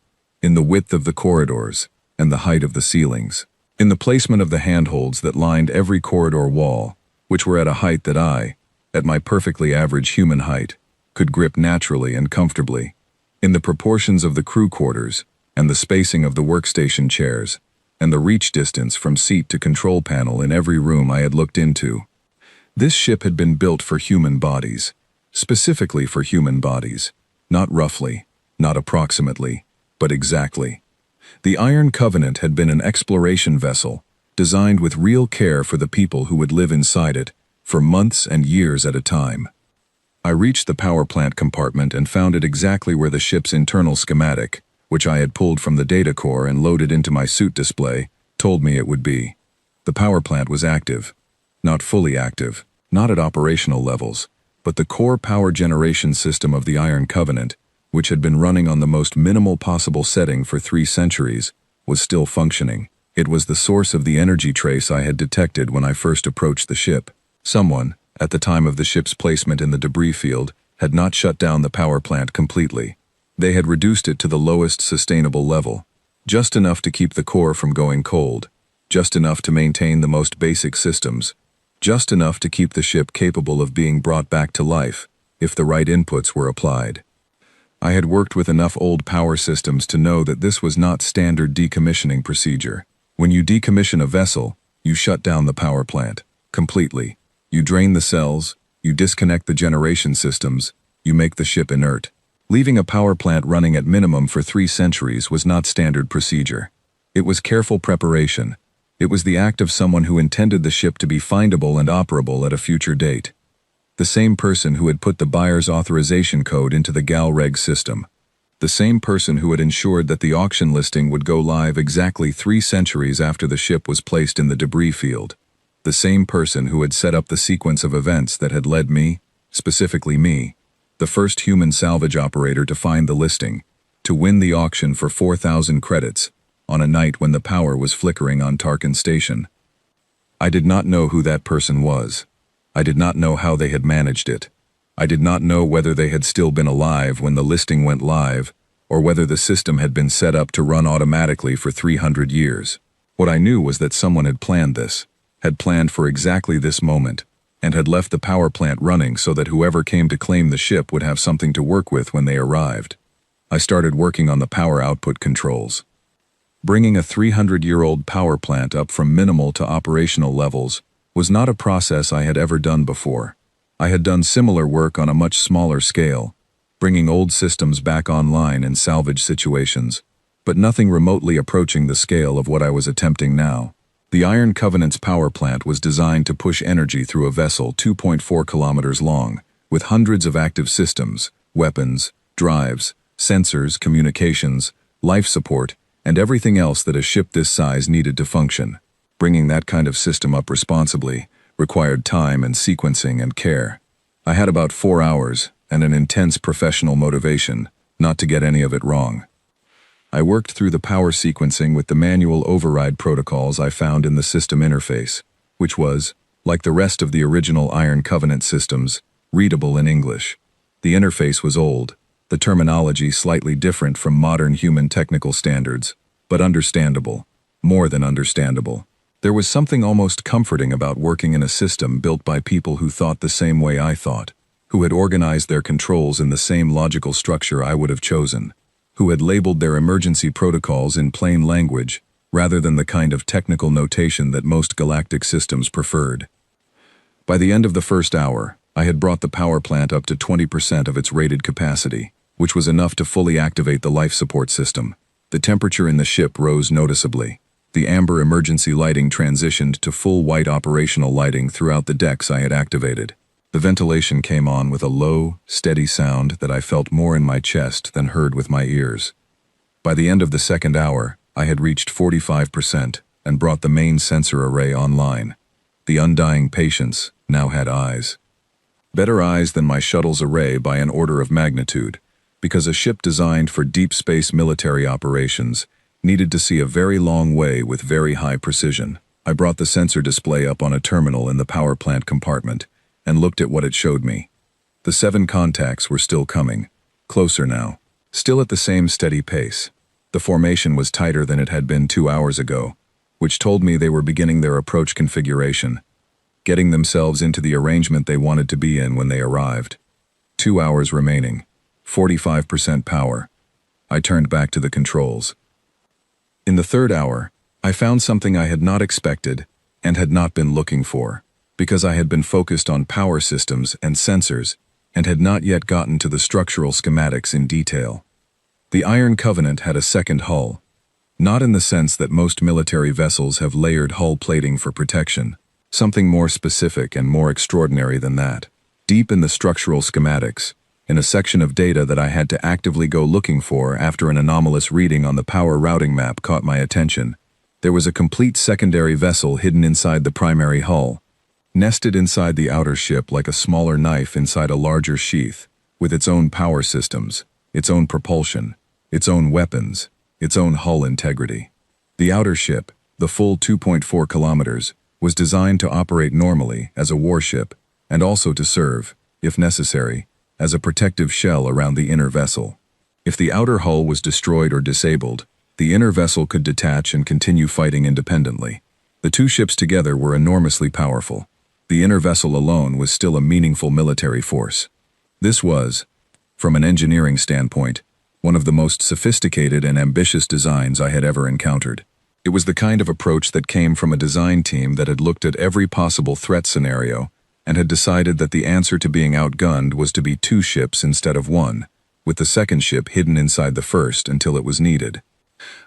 in the width of the corridors, and the height of the ceilings, in the placement of the handholds that lined every corridor wall, which were at a height that I, at my perfectly average human height, could grip naturally and comfortably, in the proportions of the crew quarters, and the spacing of the workstation chairs, and the reach distance from seat to control panel in every room I had looked into. This ship had been built for human bodies, specifically for human bodies, not roughly, not approximately, but exactly. The Iron Covenant had been an exploration vessel, designed with real care for the people who would live inside it, for months and years at a time. I reached the power plant compartment and found it exactly where the ship's internal schematic, which I had pulled from the data core and loaded into my suit display, told me it would be. The power plant was active. Not fully active, not at operational levels, but the core power generation system of the Iron Covenant, which had been running on the most minimal possible setting for 3 centuries, was still functioning. It was the source of the energy trace I had detected when I first approached the ship. Someone, at the time of the ship's placement in the debris field, had not shut down the power plant completely. They had reduced it to the lowest sustainable level, just enough to keep the core from going cold, just enough to maintain the most basic systems, just enough to keep the ship capable of being brought back to life, if the right inputs were applied. I had worked with enough old power systems to know that this was not standard decommissioning procedure. When you decommission a vessel, you shut down the power plant, completely. You drain the cells, you disconnect the generation systems, you make the ship inert. Leaving a power plant running at minimum for 3 centuries was not standard procedure. It was careful preparation. It was the act of someone who intended the ship to be findable and operable at a future date. The same person who had put the buyer's authorization code into the GalReg system. The same person who had ensured that the auction listing would go live exactly 3 centuries after the ship was placed in the debris field. The same person who had set up the sequence of events that had led me, specifically me, the first human salvage operator to find the listing, to win the auction for 4,000 credits, on a night when the power was flickering on Tarkin Station. I did not know who that person was. I did not know how they had managed it. I did not know whether they had still been alive when the listing went live, or whether the system had been set up to run automatically for 300 years. What I knew was that someone had planned this, had planned for exactly this moment, and had left the power plant running so that whoever came to claim the ship would have something to work with when they arrived. I started working on the power output controls. Bringing a 300-year-old power plant up from minimal to operational levels was not a process I had ever done before. I had done similar work on a much smaller scale, bringing old systems back online in salvage situations, but nothing remotely approaching the scale of what I was attempting now. The Iron Covenant's power plant was designed to push energy through a vessel 2.4 kilometers long, with hundreds of active systems, weapons, drives, sensors, communications, life support, and everything else that a ship this size needed to function. Bringing that kind of system up responsibly required time and sequencing and care. I had about 4 hours and an intense professional motivation not to get any of it wrong. I worked through the power sequencing with the manual override protocols I found in the system interface, which was, like the rest of the original Iron Covenant systems, readable in English. The interface was old, the terminology slightly different from modern human technical standards, but understandable, more than understandable. There was something almost comforting about working in a system built by people who thought the same way I thought, who had organized their controls in the same logical structure I would have chosen, who had labeled their emergency protocols in plain language, rather than the kind of technical notation that most galactic systems preferred. By the end of the first hour, I had brought the power plant up to 20% of its rated capacity, which was enough to fully activate the life support system. The temperature in the ship rose noticeably. The amber emergency lighting transitioned to full white operational lighting throughout the decks I had activated. The ventilation came on with a low, steady sound that I felt more in my chest than heard with my ears. By the end of the second hour, I had reached 45% and brought the main sensor array online. The undying patience now had eyes. Better eyes than my shuttle's array by an order of magnitude, because a ship designed for deep space military operations needed to see a very long way with very high precision. I brought the sensor display up on a terminal in the power plant compartment and looked at what it showed me. The 7 contacts were still coming, closer now, still at the same steady pace. The formation was tighter than it had been 2 hours ago, which told me they were beginning their approach configuration. getting themselves into the arrangement they wanted to be in when they arrived. 2 hours remaining. 45% power. I turned back to the controls. In the third hour, I found something I had not expected and had not been looking for, because I had been focused on power systems and sensors and had not yet gotten to the structural schematics in detail. The Iron Covenant had a second hull. Not in the sense that most military vessels have layered hull plating for protection. Something more specific and more extraordinary than that. Deep in the structural schematics, in a section of data that I had to actively go looking for after an anomalous reading on the power routing map caught my attention, there was a complete secondary vessel hidden inside the primary hull, nested inside the outer ship like a smaller knife inside a larger sheath, with its own power systems, its own propulsion, its own weapons, its own hull integrity. The outer ship, the full 2.4 kilometers, was designed to operate normally as a warship and also to serve, if necessary, as a protective shell around the inner vessel. If the outer hull was destroyed or disabled, the inner vessel could detach and continue fighting independently. The two ships together were enormously powerful. The inner vessel alone was still a meaningful military force. This was, from an engineering standpoint, one of the most sophisticated and ambitious designs I had ever encountered. It was the kind of approach that came from a design team that had looked at every possible threat scenario and had decided that the answer to being outgunned was to be 2 ships instead of 1, with the second ship hidden inside the first until it was needed.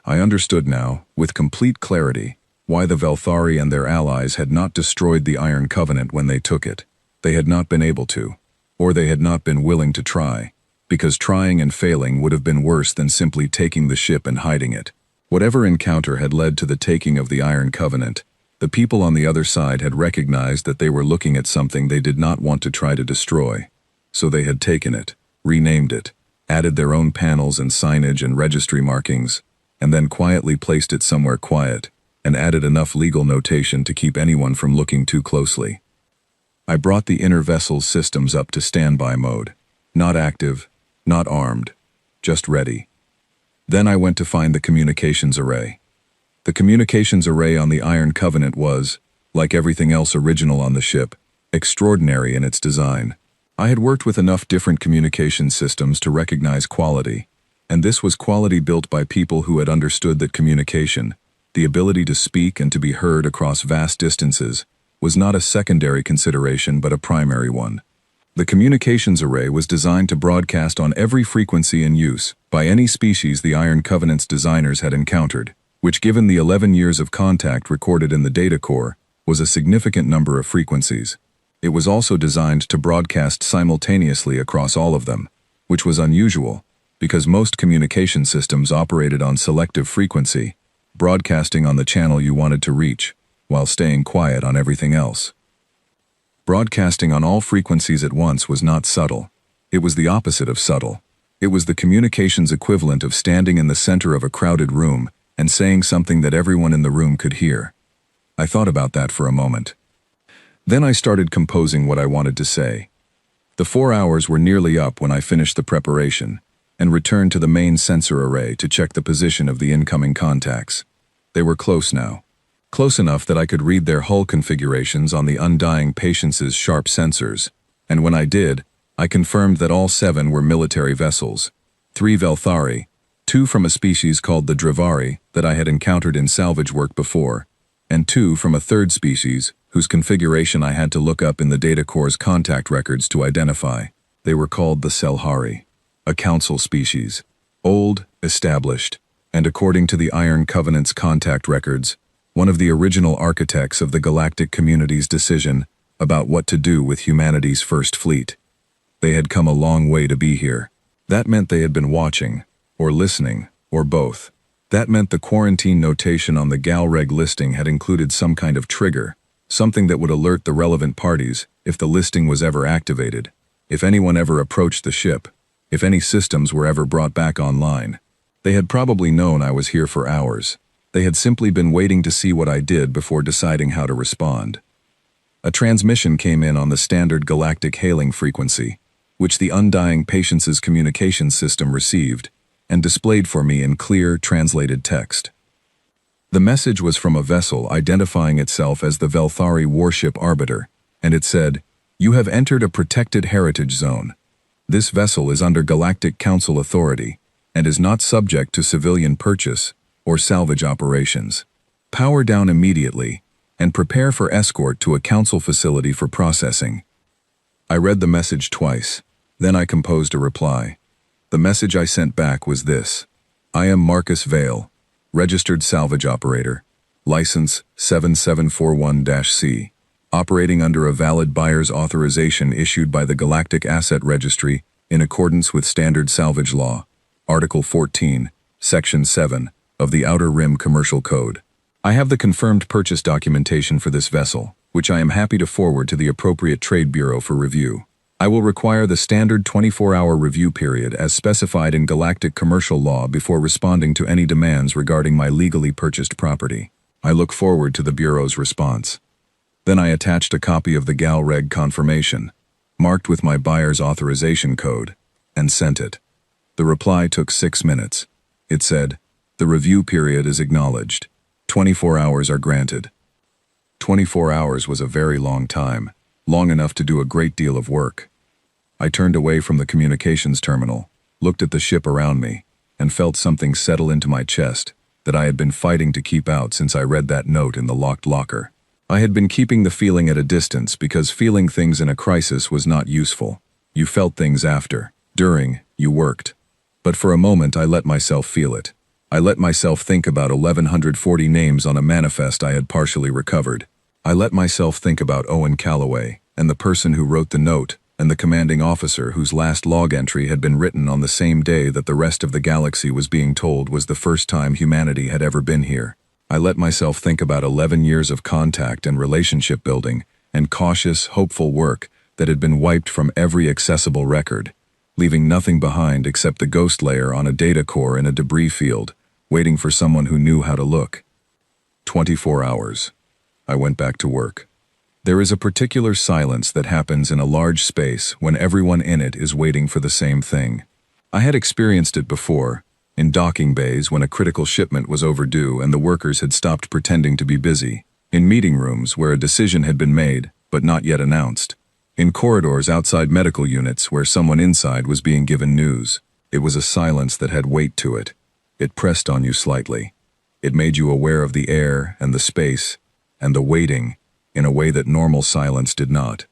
I understood now, with complete clarity, why the Velthari and their allies had not destroyed the Iron Covenant when they took it. They had not been able to, or they had not been willing to try, because trying and failing would have been worse than simply taking the ship and hiding it. Whatever encounter had led to the taking of the Iron Covenant, the people on the other side had recognized that they were looking at something they did not want to try to destroy. So they had taken it, renamed it, added their own panels and signage and registry markings, and then quietly placed it somewhere quiet, and added enough legal notation to keep anyone from looking too closely. I brought the inner vessel's systems up to standby mode. Not active, not armed, just ready. Then I went to find the communications array. The communications array on the Iron Covenant was, like everything else original on the ship, extraordinary in its design. I had worked with enough different communication systems to recognize quality, and this was quality built by people who had understood that communication, the ability to speak and to be heard across vast distances, was not a secondary consideration but a primary one. The communications array was designed to broadcast on every frequency in use by any species the Iron Covenant's designers had encountered, which, given the 11 years of contact recorded in the data core, was a significant number of frequencies. It was also designed to broadcast simultaneously across all of them, which was unusual, because most communication systems operated on selective frequency, broadcasting on the channel you wanted to reach, while staying quiet on everything else. Broadcasting on all frequencies at once was not subtle. It was the opposite of subtle. It was the communications equivalent of standing in the center of a crowded room and saying something that everyone in the room could hear. I thought about that for a moment. Then I started composing what I wanted to say. The 4 hours were nearly up when I finished the preparation and returned to the main sensor array to check the position of the incoming contacts. They were close now. Close enough that I could read their hull configurations on the Undying Patience's sharp sensors, and when I did, I confirmed that all 7 were military vessels, 3 Velthari, 2 from a species called the Drivari that I had encountered in salvage work before, and 2 from a third species whose configuration I had to look up in the data core's contact records to identify. They were called the Selhari, a council species, old, established, and according to the Iron Covenant's contact records, one of the original architects of the galactic community's decision about what to do with humanity's first fleet. They had come a long way to be here. That meant they had been watching, or listening, or both. That meant the quarantine notation on the GalReg listing had included some kind of trigger, something that would alert the relevant parties if the listing was ever activated, if anyone ever approached the ship, if any systems were ever brought back online. They had probably known I was here for hours. They had simply been waiting to see what I did before deciding how to respond. A transmission came in on the standard galactic hailing frequency, which the Undying Patience's communication system received and displayed for me in clear, translated text. The message was from a vessel identifying itself as the Velthari warship Arbiter, and it said, "You have entered a protected heritage zone. This vessel is under Galactic Council authority and is not subject to civilian purchase or salvage operations. Power down immediately and prepare for escort to a council facility for processing." I read the message twice, then I composed a reply. The message I sent back was this: "I am Marcus Vale, registered salvage operator, license 7741-C, operating under a valid buyer's authorization issued by the Galactic Asset Registry in accordance with Standard Salvage Law, Article 14, Section 7 of the Outer Rim Commercial Code. I have the confirmed purchase documentation for this vessel, which I am happy to forward to the appropriate trade bureau for review. I will require the standard 24-hour review period as specified in Galactic commercial law before responding to any demands regarding my legally purchased property. I look forward to the bureau's response." Then I attached a copy of the GalReg confirmation, marked with my buyer's authorization code, and sent it. The reply took 6 minutes. It said, "The review period is acknowledged. 24 hours are granted." 24 hours was a very long time, long enough to do a great deal of work. I turned away from the communications terminal, looked at the ship around me, and felt something settle into my chest that I had been fighting to keep out since I read that note in the locked locker. I had been keeping the feeling at a distance because feeling things in a crisis was not useful. You felt things after, during, you worked. But for a moment I let myself feel it. I let myself think about 1140 names on a manifest I had partially recovered. I let myself think about Owen Calloway, and the person who wrote the note, and the commanding officer whose last log entry had been written on the same day that the rest of the galaxy was being told was the first time humanity had ever been here. I let myself think about 11 years of contact and relationship building, and cautious, hopeful work that had been wiped from every accessible record, leaving nothing behind except the ghost layer on a data core in a debris field, waiting for someone who knew how to look. 24 hours. I went back to work. There is a particular silence that happens in a large space when everyone in it is waiting for the same thing. I had experienced it before, in docking bays when a critical shipment was overdue and the workers had stopped pretending to be busy, in meeting rooms where a decision had been made but not yet announced, in corridors outside medical units where someone inside was being given news. It was a silence that had weight to it. It pressed on you slightly. It made you aware of the air and the space and the waiting in a way that normal silence did not.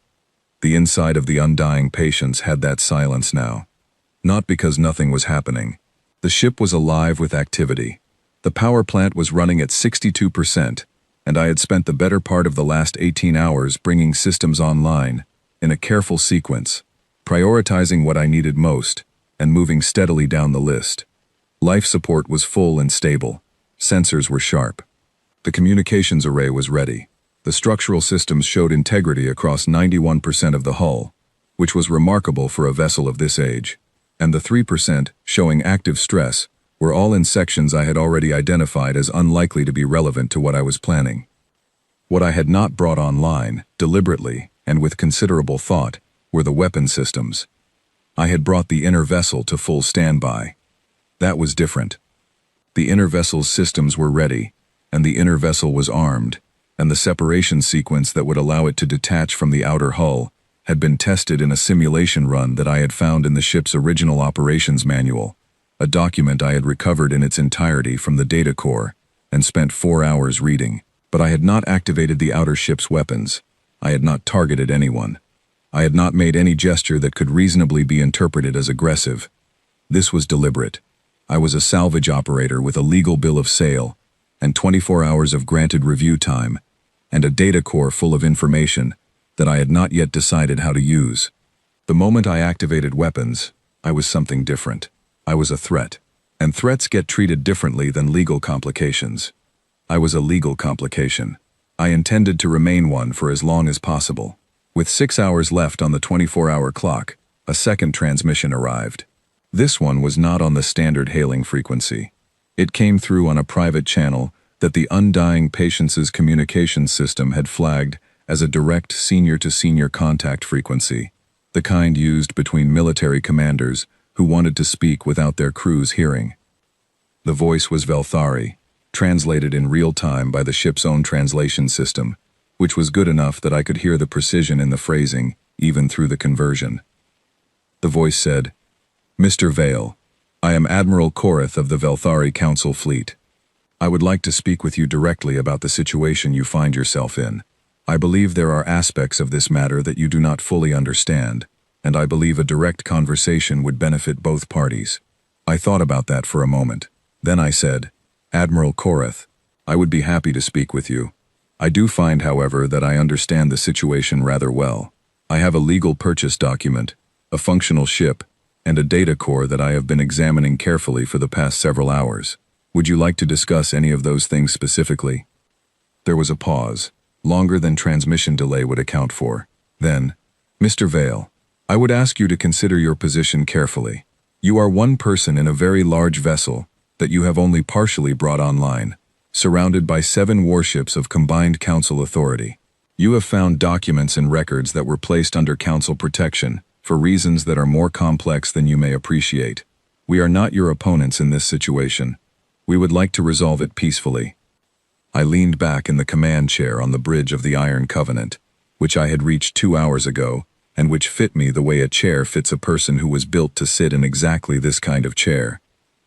The inside of the undying patients had that silence now. Not because nothing was happening. The ship was alive with activity. The power plant was running at 62%, and I had spent the better part of the last 18 hours bringing systems online, in a careful sequence, prioritizing what I needed most, and moving steadily down the list. Life support was full and stable. Sensors were sharp. The communications array was ready. The structural systems showed integrity across 91% of the hull, which was remarkable for a vessel of this age. And the 3% showing active stress were all in sections I had already identified as unlikely to be relevant to what I was planning. What I had not brought online, deliberately and with considerable thought, were the weapon systems. I had brought the inner vessel to full standby. That was different. The inner vessel's systems were ready, and the inner vessel was armed, and the separation sequence that would allow it to detach from the outer hull had been tested in a simulation run that I had found in the ship's original operations manual, a document I had recovered in its entirety from the data core and spent 4 hours reading. But I had not activated the outer ship's weapons. I had not targeted anyone. I had not made any gesture that could reasonably be interpreted as aggressive. This was deliberate. I was a salvage operator with a legal bill of sale and 24 hours of granted review time and a data core full of information that I had not yet decided how to use. The moment I activated weapons, I was something different. I was a threat, and threats get treated differently than legal complications. I was a legal complication. I intended to remain one for as long as possible. With 6 hours left on the 24-hour clock, a second transmission arrived. This one was not on the standard hailing frequency. It came through on a private channel that the undying patient's communication system had flagged as a direct senior-to-senior contact frequency, the kind used between military commanders who wanted to speak without their crews hearing. The voice was Velthari, translated in real time by the ship's own translation system, which was good enough that I could hear the precision in the phrasing, even through the conversion. The voice said, "Mr. Vale, I am Admiral Korath of the Velthari Council Fleet. I would like to speak with you directly about the situation you find yourself in. I believe there are aspects of this matter that you do not fully understand, and I believe a direct conversation would benefit both parties." I thought about that for a moment. Then I said, "Admiral Korath, I would be happy to speak with you. I do find, however, that I understand the situation rather well. I have a legal purchase document, a functional ship, and a data core that I have been examining carefully for the past several hours. Would you like to discuss any of those things specifically?" There was a pause, longer than transmission delay would account for. Then, "Mr. Vale, I would ask you to consider your position carefully. You are one person in a very large vessel that you have only partially brought online, surrounded by 7 warships of combined Council authority. You have found documents and records that were placed under Council protection for reasons that are more complex than you may appreciate. We are not your opponents in this situation. We would like to resolve it peacefully." I leaned back in the command chair on the bridge of the Iron Covenant, which I had reached 2 hours ago, and which fit me the way a chair fits a person who was built to sit in exactly this kind of chair.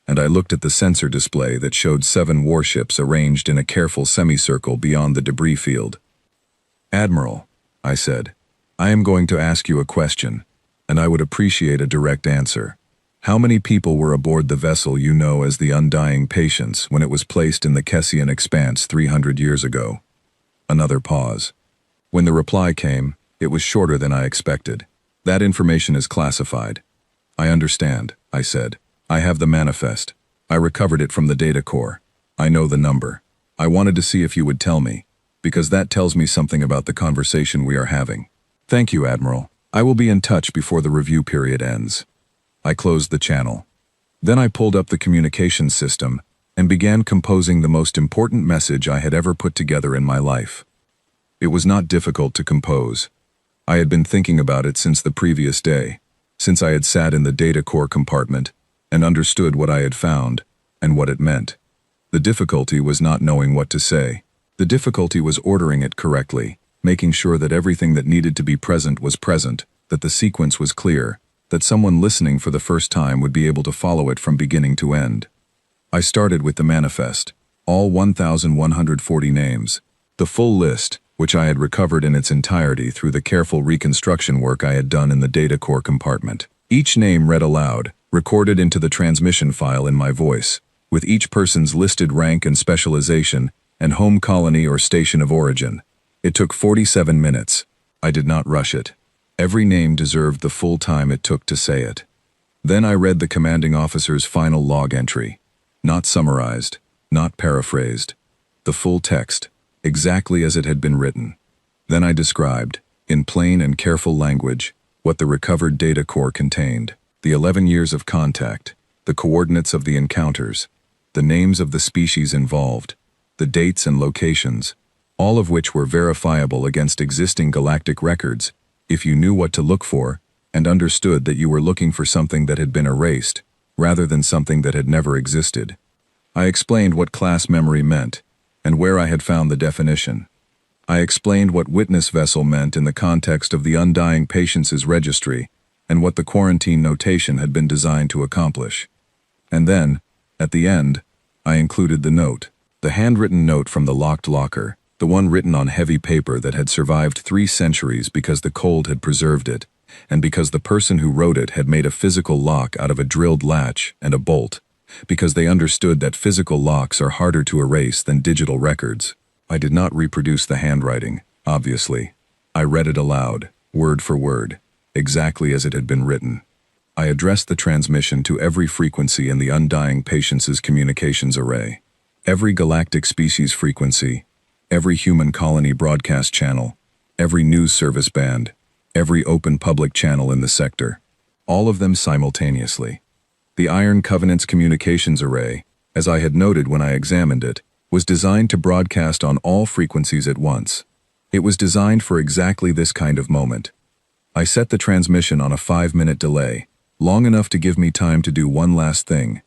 And I looked at the sensor display that showed 7 warships arranged in a careful semicircle beyond the debris field. "Admiral," I said, "I am going to ask you a question, and I would appreciate a direct answer. How many people were aboard the vessel you know as the Undying Patience when it was placed in the Kessian Expanse 300 years ago?" Another pause. When the reply came, it was shorter than I expected. "That information is classified." "I understand," I said. "I have the manifest. I recovered it from the data core. I know the number. I wanted to see if you would tell me, because that tells me something about the conversation we are having." "Thank you, Admiral. I will be in touch before the review period ends." I closed the channel. Then I pulled up the communications system and began composing the most important message I had ever put together in my life. It was not difficult to compose. I had been thinking about it since the previous day, since I had sat in the data core compartment and understood what I had found and what it meant. The difficulty was not knowing what to say. The difficulty was ordering it correctly, making sure that everything that needed to be present was present, that the sequence was clear, that someone listening for the first time would be able to follow it from beginning to end. I started with the manifest, all 1,140 names, the full list, which I had recovered in its entirety through the careful reconstruction work I had done in the data core compartment. Each name read aloud, recorded into the transmission file in my voice, with each person's listed rank and specialization, and home colony or station of origin. It took 47 minutes. I did not rush it. Every name deserved the full time it took to say it. Then I read the commanding officer's final log entry. Not summarized, not paraphrased. The full text, exactly as it had been written. Then I described, in plain and careful language, what the recovered data core contained. The 11 years of contact, the coordinates of the encounters, the names of the species involved, the dates and locations, all of which were verifiable against existing galactic records, if you knew what to look for and understood that you were looking for something that had been erased, rather than something that had never existed. I explained what class memory meant, and where I had found the definition. I explained what witness vessel meant in the context of the Undying Patience's registry, and what the quarantine notation had been designed to accomplish. And then, at the end, I included the note, the handwritten note from the locked locker, the one written on heavy paper that had survived 3 centuries because the cold had preserved it, and because the person who wrote it had made a physical lock out of a drilled latch and a bolt, because they understood that physical locks are harder to erase than digital records. I did not reproduce the handwriting, obviously. I read it aloud, word for word, exactly as it had been written. I addressed the transmission to every frequency in the Undying Patience's communications array. Every galactic species frequency, every human colony broadcast channel, every news service band, every open public channel in the sector. All of them simultaneously. The Iron Covenant's communications array, as I had noted when I examined it, was designed to broadcast on all frequencies at once. It was designed for exactly this kind of moment. I set the transmission on a 5-minute delay, long enough to give me time to do one last thing.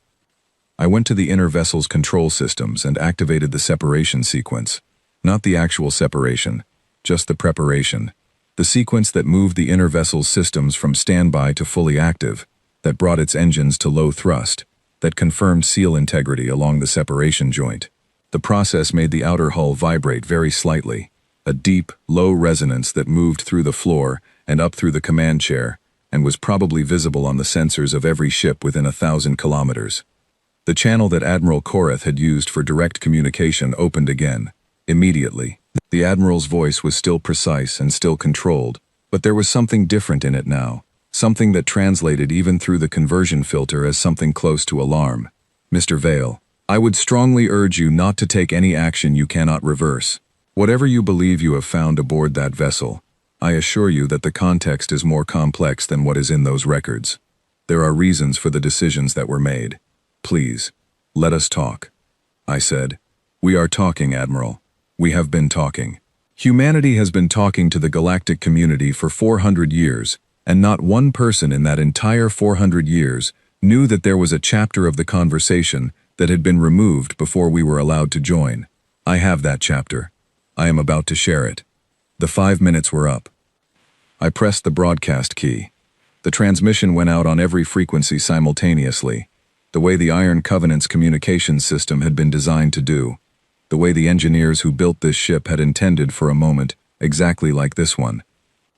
I went to the inner vessel's control systems and activated the separation sequence. Not the actual separation, just the preparation. The sequence that moved the inner vessel's systems from standby to fully active, that brought its engines to low thrust, that confirmed seal integrity along the separation joint. The process made the outer hull vibrate very slightly, a deep, low resonance that moved through the floor and up through the command chair, and was probably visible on the sensors of every ship within 1,000 kilometers. The channel that Admiral Korath had used for direct communication opened again, immediately. The Admiral's voice was still precise and still controlled, but there was something different in it now, something that translated even through the conversion filter as something close to alarm. Mr. Vale, I would strongly urge you not to take any action you cannot reverse. Whatever you believe you have found aboard that vessel, I assure you that the context is more complex than what is in those records. There are reasons for the decisions that were made. Please, let us talk. I said. We are talking, Admiral. We have been talking. Humanity has been talking to the galactic community for 400 years, and not one person in that entire 400 years knew that there was a chapter of the conversation that had been removed before we were allowed to join. I have that chapter. I am about to share it. The 5 minutes were up. I pressed the broadcast key. The transmission went out on every frequency simultaneously, the way the Iron Covenant's communications system had been designed to do, the way the engineers who built this ship had intended for a moment, exactly like this one,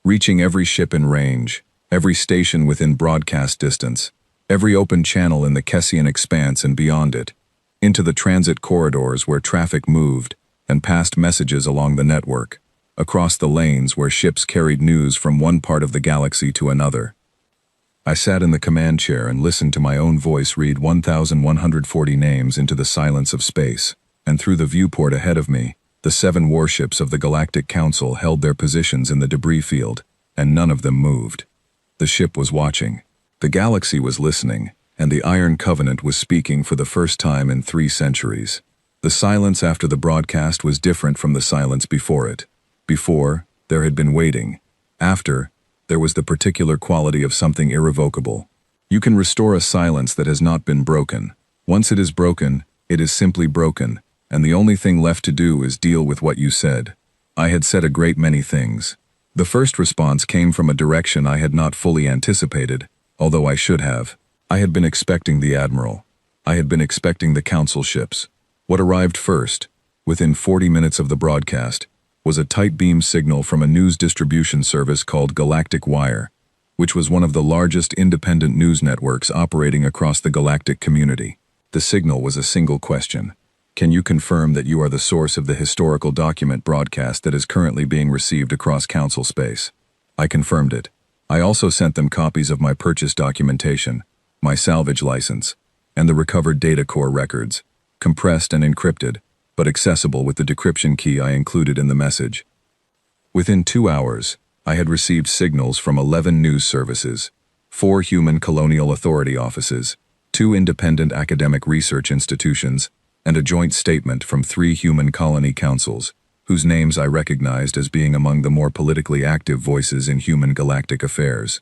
reaching every ship in range, every station within broadcast distance, every open channel in the Kessian expanse and beyond it, into the transit corridors where traffic moved, and passed messages along the network, across the lanes where ships carried news from one part of the galaxy to another. I sat in the command chair and listened to my own voice read 1,140 names into the silence of space, and through the viewport ahead of me, the 7 warships of the Galactic Council held their positions in the debris field, and none of them moved. The ship was watching. The galaxy was listening, and the Iron Covenant was speaking for the first time in 3 centuries. The silence after the broadcast was different from the silence before it. Before, there had been waiting. After, there was the particular quality of something irrevocable. You can restore a silence that has not been broken. Once it is broken, it is simply broken, and the only thing left to do is deal with what you said. I had said a great many things. The first response came from a direction I had not fully anticipated, although I should have. I had been expecting the Admiral. I had been expecting the Council ships. What arrived first, within 40 minutes of the broadcast, was a tight beam signal from a news distribution service called Galactic Wire, which was one of the largest independent news networks operating across the galactic community. The signal was a single question. Can you confirm that you are the source of the historical document broadcast that is currently being received across Council space? I confirmed it. I also sent them copies of my purchase documentation, my salvage license, and the recovered data core records, compressed and encrypted, but accessible with the decryption key I included in the message. Within 2 hours, I had received signals from 11 news services, 4 human colonial authority offices, 2 independent academic research institutions, and a joint statement from 3 human colony councils, whose names I recognized as being among the more politically active voices in human galactic affairs.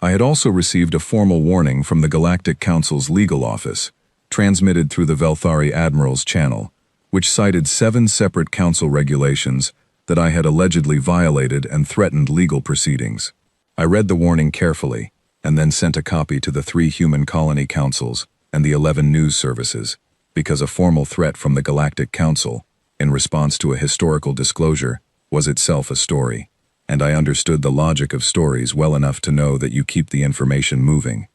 I had also received a formal warning from the Galactic Council's legal office, transmitted through the Velthari Admiral's channel, which cited 7 separate council regulations that I had allegedly violated and threatened legal proceedings. I read the warning carefully, and then sent a copy to the 3 human colony councils and the 11 news services, because a formal threat from the Galactic Council, in response to a historical disclosure, was itself a story, and I understood the logic of stories well enough to know that you keep the information moving.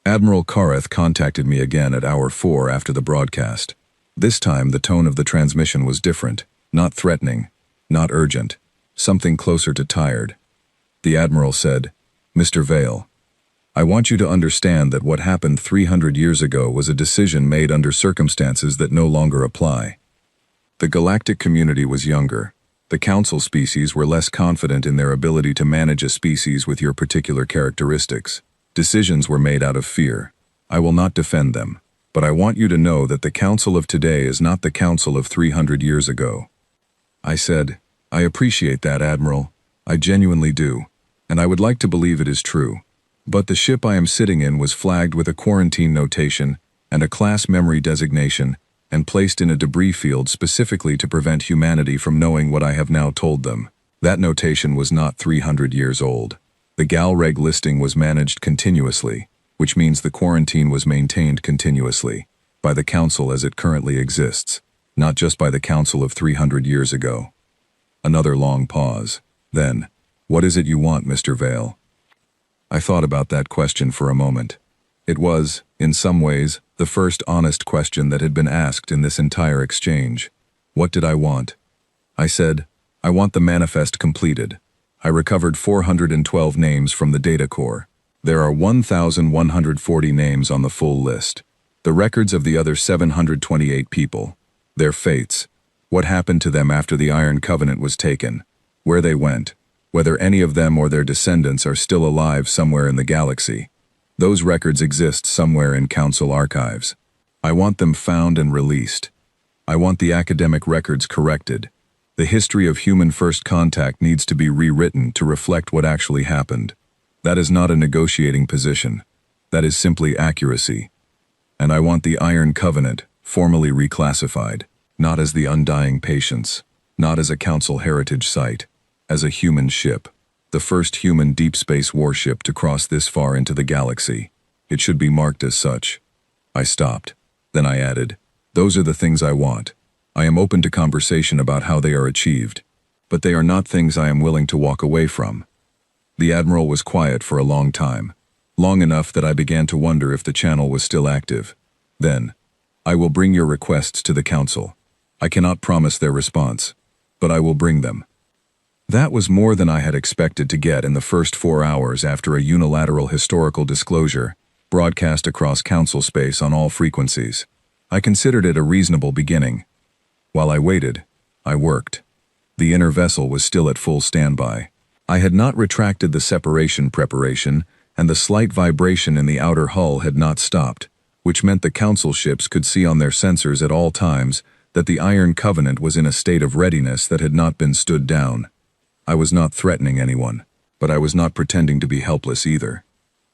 Admiral Korath contacted me again at hour 4 after the broadcast. This time the tone of the transmission was different, not threatening, not urgent, something closer to tired. The Admiral said, "Mr. Vale, I want you to understand that what happened 300 years ago was a decision made under circumstances that no longer apply. The galactic community was younger. The council species were less confident in their ability to manage a species with your particular characteristics. Decisions were made out of fear. I will not defend them. But I want you to know that the council of today is not the council of 300 years ago." I said, "I appreciate that, Admiral. I genuinely do, and I would like to believe it is true. But the ship I am sitting in was flagged with a quarantine notation and a class memory designation and placed in a debris field specifically to prevent humanity from knowing what I have now told them. That notation was not 300 years old. The GalReg listing was managed continuously, which means the quarantine was maintained continuously, by the Council as it currently exists, not just by the Council of 300 years ago. Another long pause. Then, "What is it you want, Mr. Vale?" I thought about that question for a moment. It was, in some ways, the first honest question that had been asked in this entire exchange. What did I want? I said, "I want the manifest completed." I recovered 412 names from the data core. There are 1,140 names on the full list. The records of the other 728 people. Their fates. What happened to them after the Iron Covenant was taken. Where they went. Whether any of them or their descendants are still alive somewhere in the galaxy. Those records exist somewhere in Council archives. I want them found and released. I want the academic records corrected. The history of human first contact needs to be rewritten to reflect what actually happened. That is not a negotiating position. That is simply accuracy. And I want the Iron Covenant formally reclassified, not as the Undying Patience, not as a Council heritage site, as a human ship, the first human deep space warship to cross this far into the galaxy. It should be marked as such. I stopped. Then I added, "Those are the things I want. I am open to conversation about how they are achieved, but they are not things I am willing to walk away from." The Admiral was quiet for a long time, long enough that I began to wonder if the channel was still active. Then, "I will bring your requests to the Council. I cannot promise their response, but I will bring them." That was more than I had expected to get in the first 4 hours after a unilateral historical disclosure, broadcast across Council space on all frequencies. I considered it a reasonable beginning. While I waited, I worked. The inner vessel was still at full standby. I had not retracted the separation preparation, and the slight vibration in the outer hull had not stopped, which meant the Council ships could see on their sensors at all times that the Iron Covenant was in a state of readiness that had not been stood down. I was not threatening anyone, but I was not pretending to be helpless either.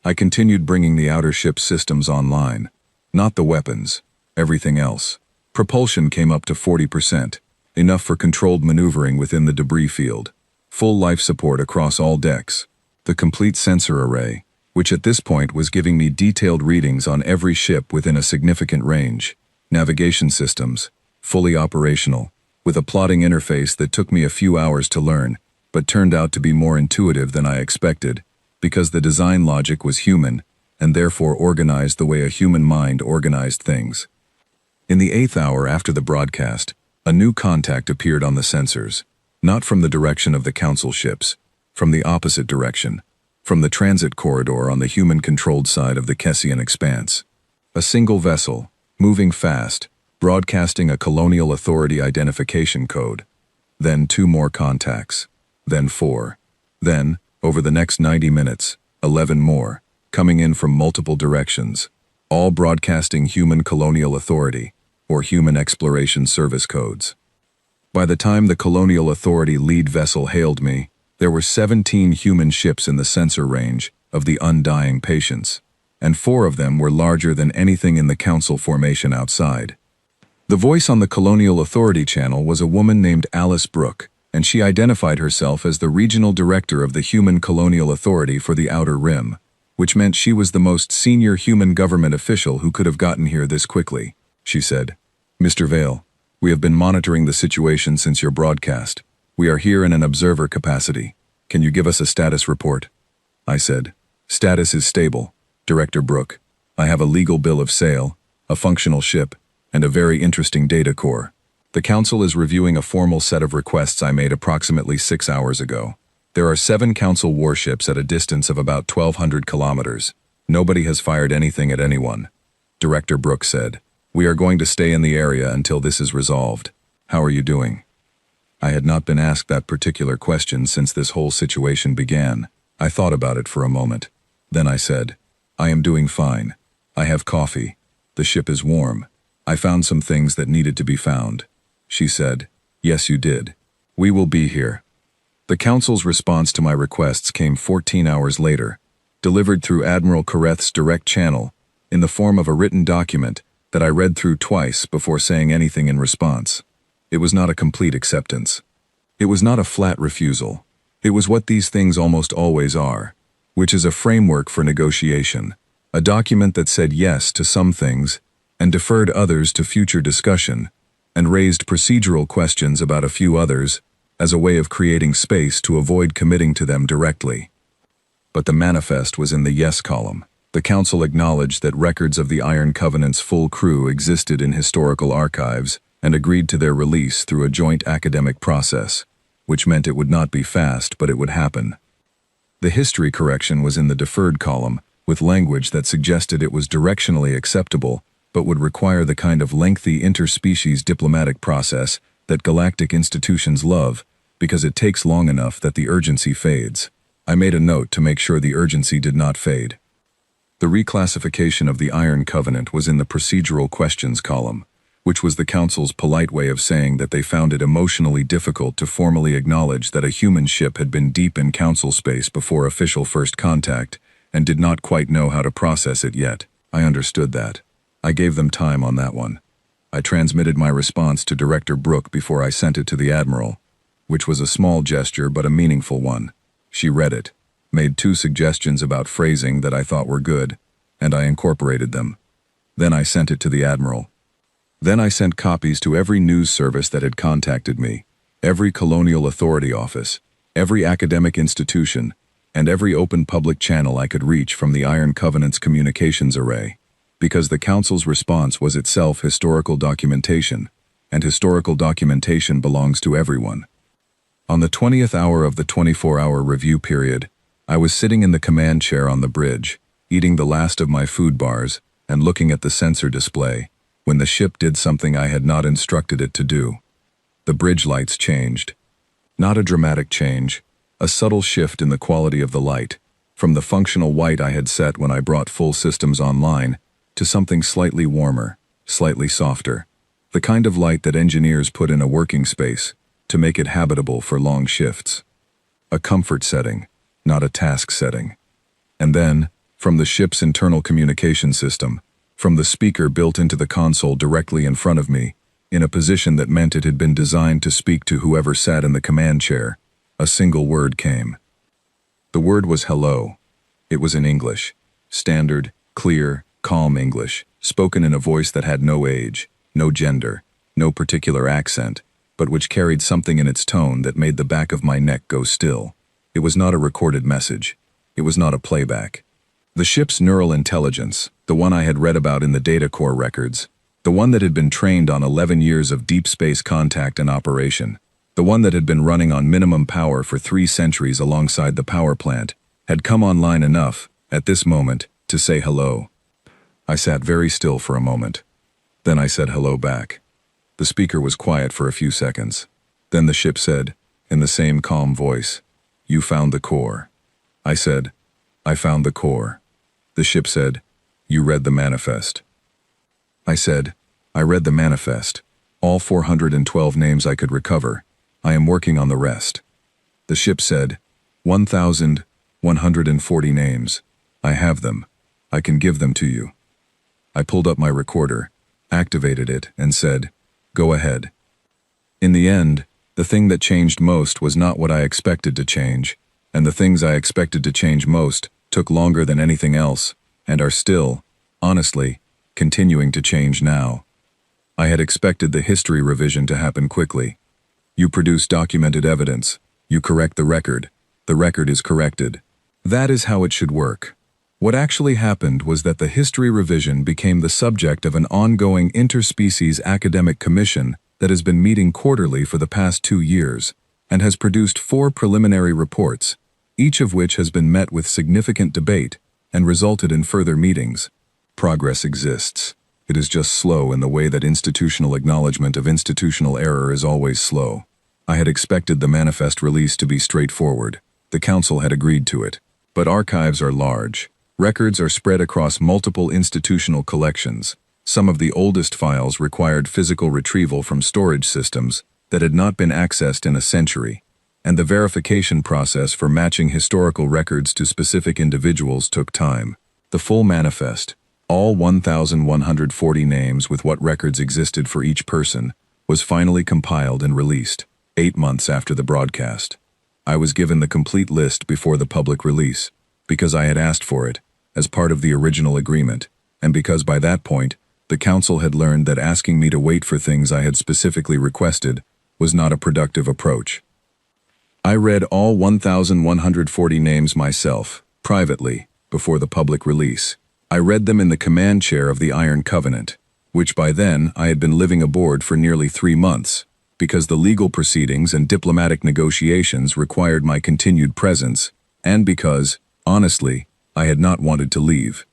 I continued bringing the outer ship systems online. Not the weapons, everything else. Propulsion came up to 40%, enough for controlled maneuvering within the debris field. Full life support across all decks. The complete sensor array, which at this point was giving me detailed readings on every ship within a significant range. Navigation systems, fully operational, with a plotting interface that took me a few hours to learn, but turned out to be more intuitive than I expected, because the design logic was human, and therefore organized the way a human mind organized things. In the 8th hour after the broadcast, a new contact appeared on the sensors, not from the direction of the Council ships, from the opposite direction, from the transit corridor on the human-controlled side of the Kessian expanse. A single vessel, moving fast, broadcasting a Colonial Authority identification code. Then 2 more contacts. Then 4. Then, over the next 90 minutes, 11 more, coming in from multiple directions, all broadcasting Human Colonial Authority, or Human Exploration Service codes. By the time the Colonial Authority lead vessel hailed me, there were 17 human ships in the sensor range of the Undying Patience, and 4 of them were larger than anything in the Council formation outside. The voice on the Colonial Authority channel was a woman named Alice Brooke, and she identified herself as the regional director of the Human Colonial Authority for the Outer Rim, which meant she was the most senior human government official who could have gotten here this quickly. She said, "Mr. Vale, we have been monitoring the situation since your broadcast. We are here in an observer capacity. Can you give us a status report?" I said, "Status is stable, Director Brooke. I have a legal bill of sale, a functional ship, and a very interesting data core. The Council is reviewing a formal set of requests I made approximately 6 hours ago. There are 7 Council warships at a distance of about 1,200 kilometers. Nobody has fired anything at anyone." Director Brooke said, "We are going to stay in the area until this is resolved. How are you doing?" I had not been asked that particular question since this whole situation began. I thought about it for a moment. Then I said, "I am doing fine. I have coffee. The ship is warm. I found some things that needed to be found." She said, "Yes, you did. We will be here." The Council's response to my requests came 14 hours later, delivered through Admiral Kareth's direct channel, in the form of a written document that I read through twice before saying anything in response. It was not a complete acceptance. It was not a flat refusal. It was what these things almost always are, which is a framework for negotiation, a document that said yes to some things and deferred others to future discussion, and raised procedural questions about a few others as a way of creating space to avoid committing to them directly. But the manifest was in the yes column. The Council acknowledged that records of the Iron Covenant's full crew existed in historical archives and agreed to their release through a joint academic process, which meant it would not be fast, but it would happen. The history correction was in the deferred column, with language that suggested it was directionally acceptable, but would require the kind of lengthy interspecies diplomatic process that galactic institutions love, because it takes long enough that the urgency fades. I made a note to make sure the urgency did not fade. The reclassification of the Iron Covenant was in the procedural questions column, which was the Council's polite way of saying that they found it emotionally difficult to formally acknowledge that a human ship had been deep in Council space before official first contact and did not quite know how to process it yet. I understood that. I gave them time on that one. I transmitted my response to Director Brooke before I sent it to the Admiral, which was a small gesture but a meaningful one. She read it, made 2 suggestions about phrasing that I thought were good, and I incorporated them. Then I sent it to the Admiral. Then I sent copies to every news service that had contacted me, every colonial authority office, every academic institution, and every open public channel I could reach from the Iron Covenant's communications array, because the Council's response was itself historical documentation, and historical documentation belongs to everyone. On the 20th hour of the 24-hour review period, I was sitting in the command chair on the bridge, eating the last of my food bars and looking at the sensor display, when the ship did something I had not instructed it to do. The bridge lights changed. Not a dramatic change, a subtle shift in the quality of the light, from the functional white I had set when I brought full systems online, to something slightly warmer, slightly softer, the kind of light that engineers put in a working space to make it habitable for long shifts. A comfort setting, not a task setting. And then, from the ship's internal communication system, from the speaker built into the console directly in front of me, in a position that meant it had been designed to speak to whoever sat in the command chair, a single word came. The word was hello. It was in English, standard, clear, calm English, spoken in a voice that had no age, no gender, no particular accent, but which carried something in its tone that made the back of my neck go still. It was not a recorded message. It was not a playback. The ship's neural intelligence, the one I had read about in the data core records, the one that had been trained on 11 years of deep space contact and operation, the one that had been running on minimum power for 3 centuries alongside the power plant, had come online enough, at this moment, to say hello. I sat very still for a moment. Then I said hello back. The speaker was quiet for a few seconds. Then the ship said, in the same calm voice, "You found the core." I said, "I found the core." The ship said, "You read the manifest." I said, "I read the manifest. All 412 names I could recover. I am working on the rest." The ship said, 1,140 names. I have them. I can give them to you. I pulled up my recorder, activated it, and said, "Go ahead." In the end, the thing that changed most was not what I expected to change, and the things I expected to change most took longer than anything else, and are still, honestly, continuing to change now. I had expected the history revision to happen quickly. You produce documented evidence. You correct the record is corrected. That is how it should work. What actually happened was that the history revision became the subject of an ongoing interspecies academic commission that has been meeting quarterly for the past 2 years, and has produced 4 preliminary reports, each of which has been met with significant debate and resulted in further meetings. Progress exists. It is just slow in the way that institutional acknowledgement of institutional error is always slow. I had expected the manifest release to be straightforward. The Council had agreed to it. But archives are large. Records are spread across multiple institutional collections. Some of the oldest files required physical retrieval from storage systems that had not been accessed in a century, and the verification process for matching historical records to specific individuals took time. The full manifest, All 1,140 names with what records existed for each person was finally compiled and released, 8 months after the broadcast. I was given the complete list before the public release, because I had asked for it, as part of the original agreement, and because by that point, the council had learned that asking me to wait for things I had specifically requested was not a productive approach. I read all 1,140 names myself, privately, before the public release. I read them in the command chair of the Iron Covenant, which by then I had been living aboard for nearly 3 months, because the legal proceedings and diplomatic negotiations required my continued presence, and because, honestly, I had not wanted to leave.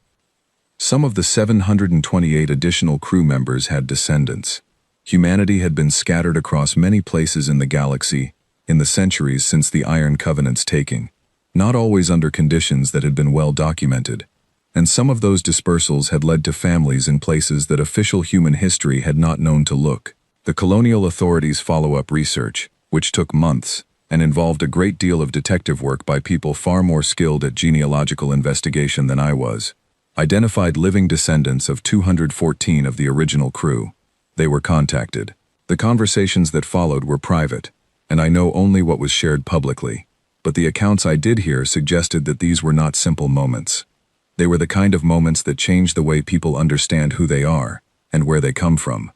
Some of the 728 additional crew members had descendants. Humanity had been scattered across many places in the galaxy in the centuries since the Iron Covenant's taking, not always under conditions that had been well documented, and some of those dispersals had led to families in places that official human history had not known to look. The colonial authorities' follow-up research, which took months and involved a great deal of detective work by people far more skilled at genealogical investigation than I was, identified living descendants of 214 of the original crew. They were contacted. The conversations that followed were private, and I know only what was shared publicly, but the accounts I did hear suggested that these were not simple moments. They were the kind of moments that change the way people understand who they are and where they come from.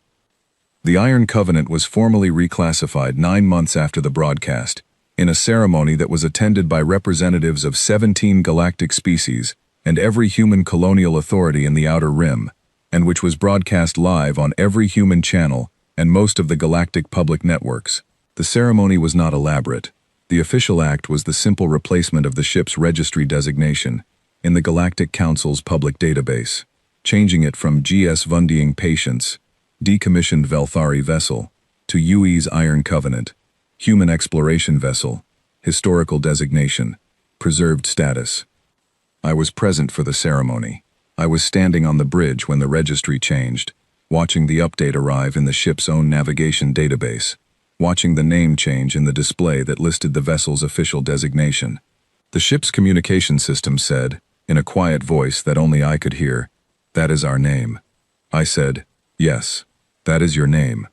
The Iron Covenant was formally reclassified 9 months after the broadcast, in a ceremony that was attended by representatives of 17 galactic species and every human colonial authority in the Outer Rim, and which was broadcast live on every human channel and most of the galactic public networks. The ceremony was not elaborate. The official act was the simple replacement of the ship's registry designation in the Galactic Council's public database, changing it from G.S. Vundying Patience, decommissioned Velthari vessel, to UE's Iron Covenant, human exploration vessel, historical designation, preserved status. I was present for the ceremony. I was standing on the bridge when the registry changed, watching the update arrive in the ship's own navigation database, watching the name change in the display that listed the vessel's official designation. The ship's communication system said, in a quiet voice that only I could hear, "That is our name." I said, "Yes, that is your name."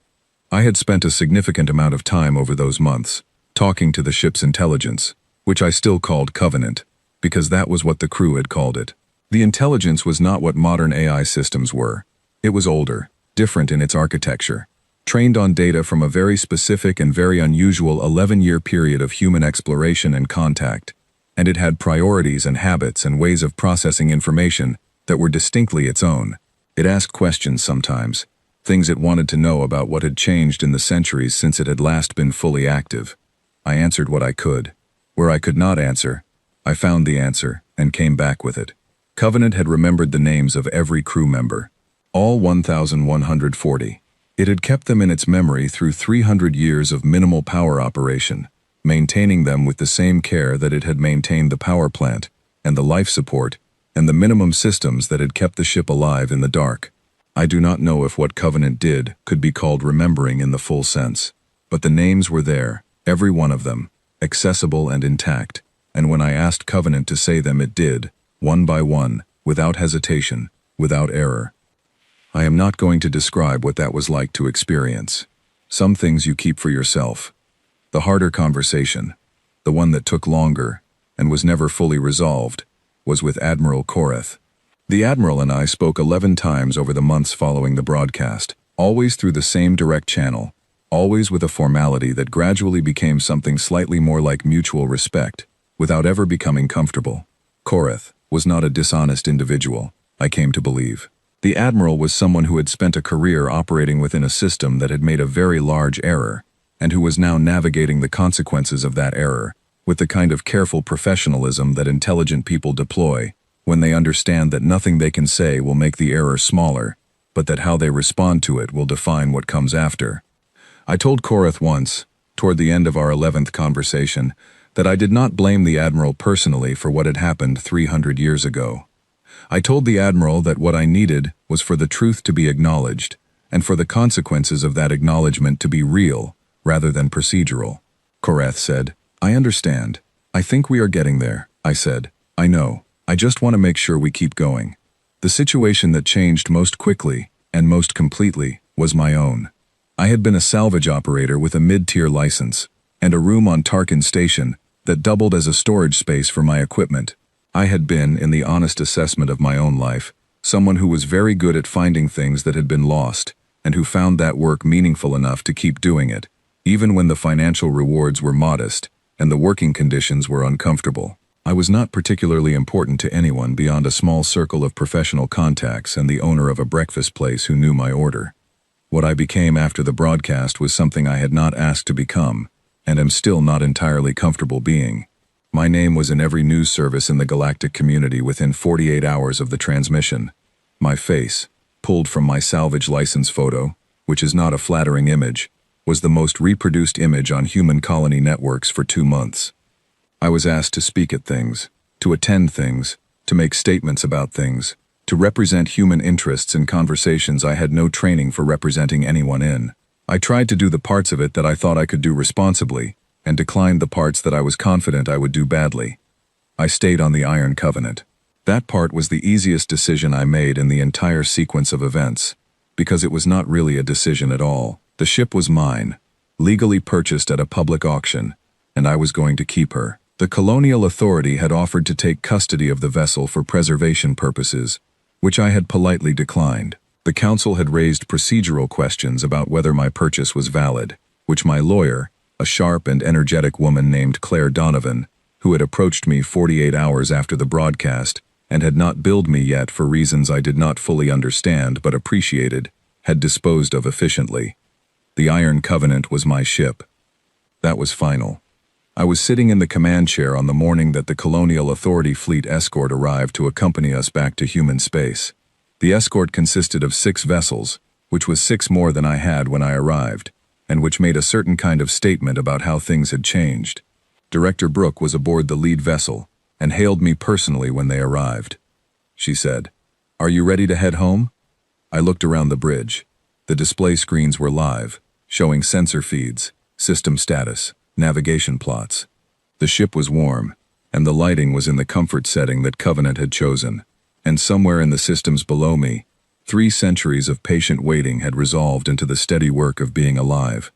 I had spent a significant amount of time over those months, talking to the ship's intelligence, which I still called Covenant, because that was what the crew had called it. The intelligence was not what modern AI systems were. It was older, different in its architecture, trained on data from a very specific and very unusual 11-year period of human exploration and contact, and it had priorities and habits and ways of processing information that were distinctly its own. It asked questions sometimes, things it wanted to know about what had changed in the centuries since it had last been fully active. I answered what I could. Where I could not answer, I found the answer and came back with it. Covenant had remembered the names of every crew member, all 1,140. It had kept them in its memory through 300 years of minimal power operation, maintaining them with the same care that it had maintained the power plant, and the life support, and the minimum systems that had kept the ship alive in the dark. I do not know if what Covenant did could be called remembering in the full sense, but the names were there, every one of them, accessible and intact, and when I asked Covenant to say them it did, one by one, without hesitation, without error. I am not going to describe what that was like to experience. Some things you keep for yourself. The harder conversation, the one that took longer and was never fully resolved, was with Admiral Korath. The Admiral and I spoke 11 times over the months following the broadcast, always through the same direct channel, always with a formality that gradually became something slightly more like mutual respect, without ever becoming comfortable. Korath was not a dishonest individual, I came to believe. The Admiral was someone who had spent a career operating within a system that had made a very large error, and who was now navigating the consequences of that error, with the kind of careful professionalism that intelligent people deploy when they understand that nothing they can say will make the error smaller, but that how they respond to it will define what comes after. I told Korath once, toward the end of our 11th conversation, that I did not blame the Admiral personally for what had happened 300 years ago. I told the Admiral that what I needed was for the truth to be acknowledged, and for the consequences of that acknowledgement to be real, rather than procedural. Korath said, "I understand. I think we are getting there." I said, "I know. I just want to make sure we keep going." The situation that changed most quickly, and most completely, was my own. I had been a salvage operator with a mid-tier license, and a room on Tarkin Station that doubled as a storage space for my equipment. I had been, in the honest assessment of my own life, someone who was very good at finding things that had been lost, and who found that work meaningful enough to keep doing it, even when the financial rewards were modest and the working conditions were uncomfortable. I was not particularly important to anyone beyond a small circle of professional contacts and the owner of a breakfast place who knew my order. What I became after the broadcast was something I had not asked to become, and am still not entirely comfortable being. My name was in every news service in the Galactic community within 48 hours of the transmission. My face, pulled from my salvage license photo, which is not a flattering image, was the most reproduced image on human colony networks for 2 months. I was asked to speak at things, to attend things, to make statements about things, to represent human interests in conversations I had no training for representing anyone in. I tried to do the parts of it that I thought I could do responsibly, and declined the parts that I was confident I would do badly. I stayed on the Iron Covenant. That part was the easiest decision I made in the entire sequence of events, because it was not really a decision at all. The ship was mine, legally purchased at a public auction, and I was going to keep her. The Colonial Authority had offered to take custody of the vessel for preservation purposes, which I had politely declined. The council had raised procedural questions about whether my purchase was valid, which my lawyer, a sharp and energetic woman named Claire Donovan, who had approached me 48 hours after the broadcast and had not billed me yet for reasons I did not fully understand but appreciated, had disposed of efficiently. The Iron Covenant was my ship. That was final. I was sitting in the command chair on the morning that the Colonial Authority fleet escort arrived to accompany us back to human space. The escort consisted of 6 vessels, which was 6 more than I had when I arrived, and which made a certain kind of statement about how things had changed. Director Brooke was aboard the lead vessel, and hailed me personally when they arrived. She said, "Are you ready to head home?" I looked around the bridge. The display screens were live, showing sensor feeds, system status, navigation plots. The ship was warm, and the lighting was in the comfort setting that Covenant had chosen, and somewhere in the systems below me, 3 centuries of patient waiting had resolved into the steady work of being alive.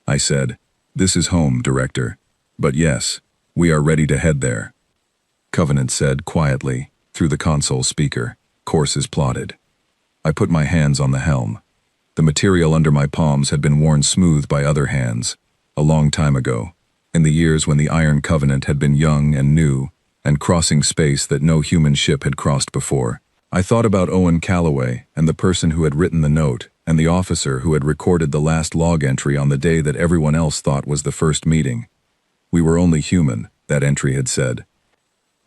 I said, "This is home, Director. But yes, we are ready to head there." Covenant said quietly, through the console speaker, "Courses plotted." I put my hands on the helm. The material under my palms had been worn smooth by other hands, a long time ago, in the years when the Iron Covenant had been young and new, and crossing space that no human ship had crossed before. I thought about Owen Calloway and the person who had written the note, and the officer who had recorded the last log entry on the day that everyone else thought was the first meeting. "We were only human," that entry had said.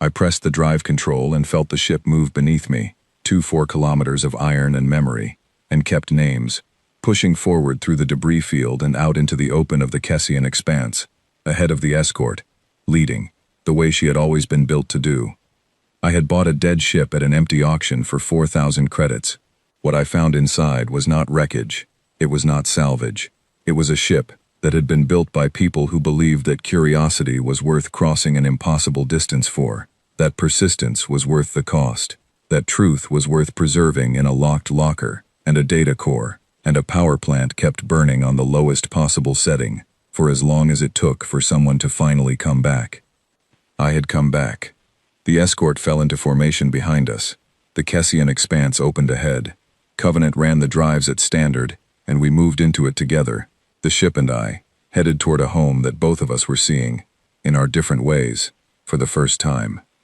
I pressed the drive control and felt the ship move beneath me, 4 kilometers of iron and memory, and kept names, pushing forward through the debris field and out into the open of the Kessian expanse, ahead of the escort, leading, the way she had always been built to do. I had bought a dead ship at an empty auction for 4,000 credits. What I found inside was not wreckage, it was not salvage. It was a ship that had been built by people who believed that curiosity was worth crossing an impossible distance for, that persistence was worth the cost, that truth was worth preserving in a locked locker, and a data core, and a power plant kept burning on the lowest possible setting, for as long as it took for someone to finally come back. I had come back. The escort fell into formation behind us. The Kessian expanse opened ahead. Covenant ran the drives at standard, and we moved into it together, the ship and I, headed toward a home that both of us were seeing, in our different ways, for the first time.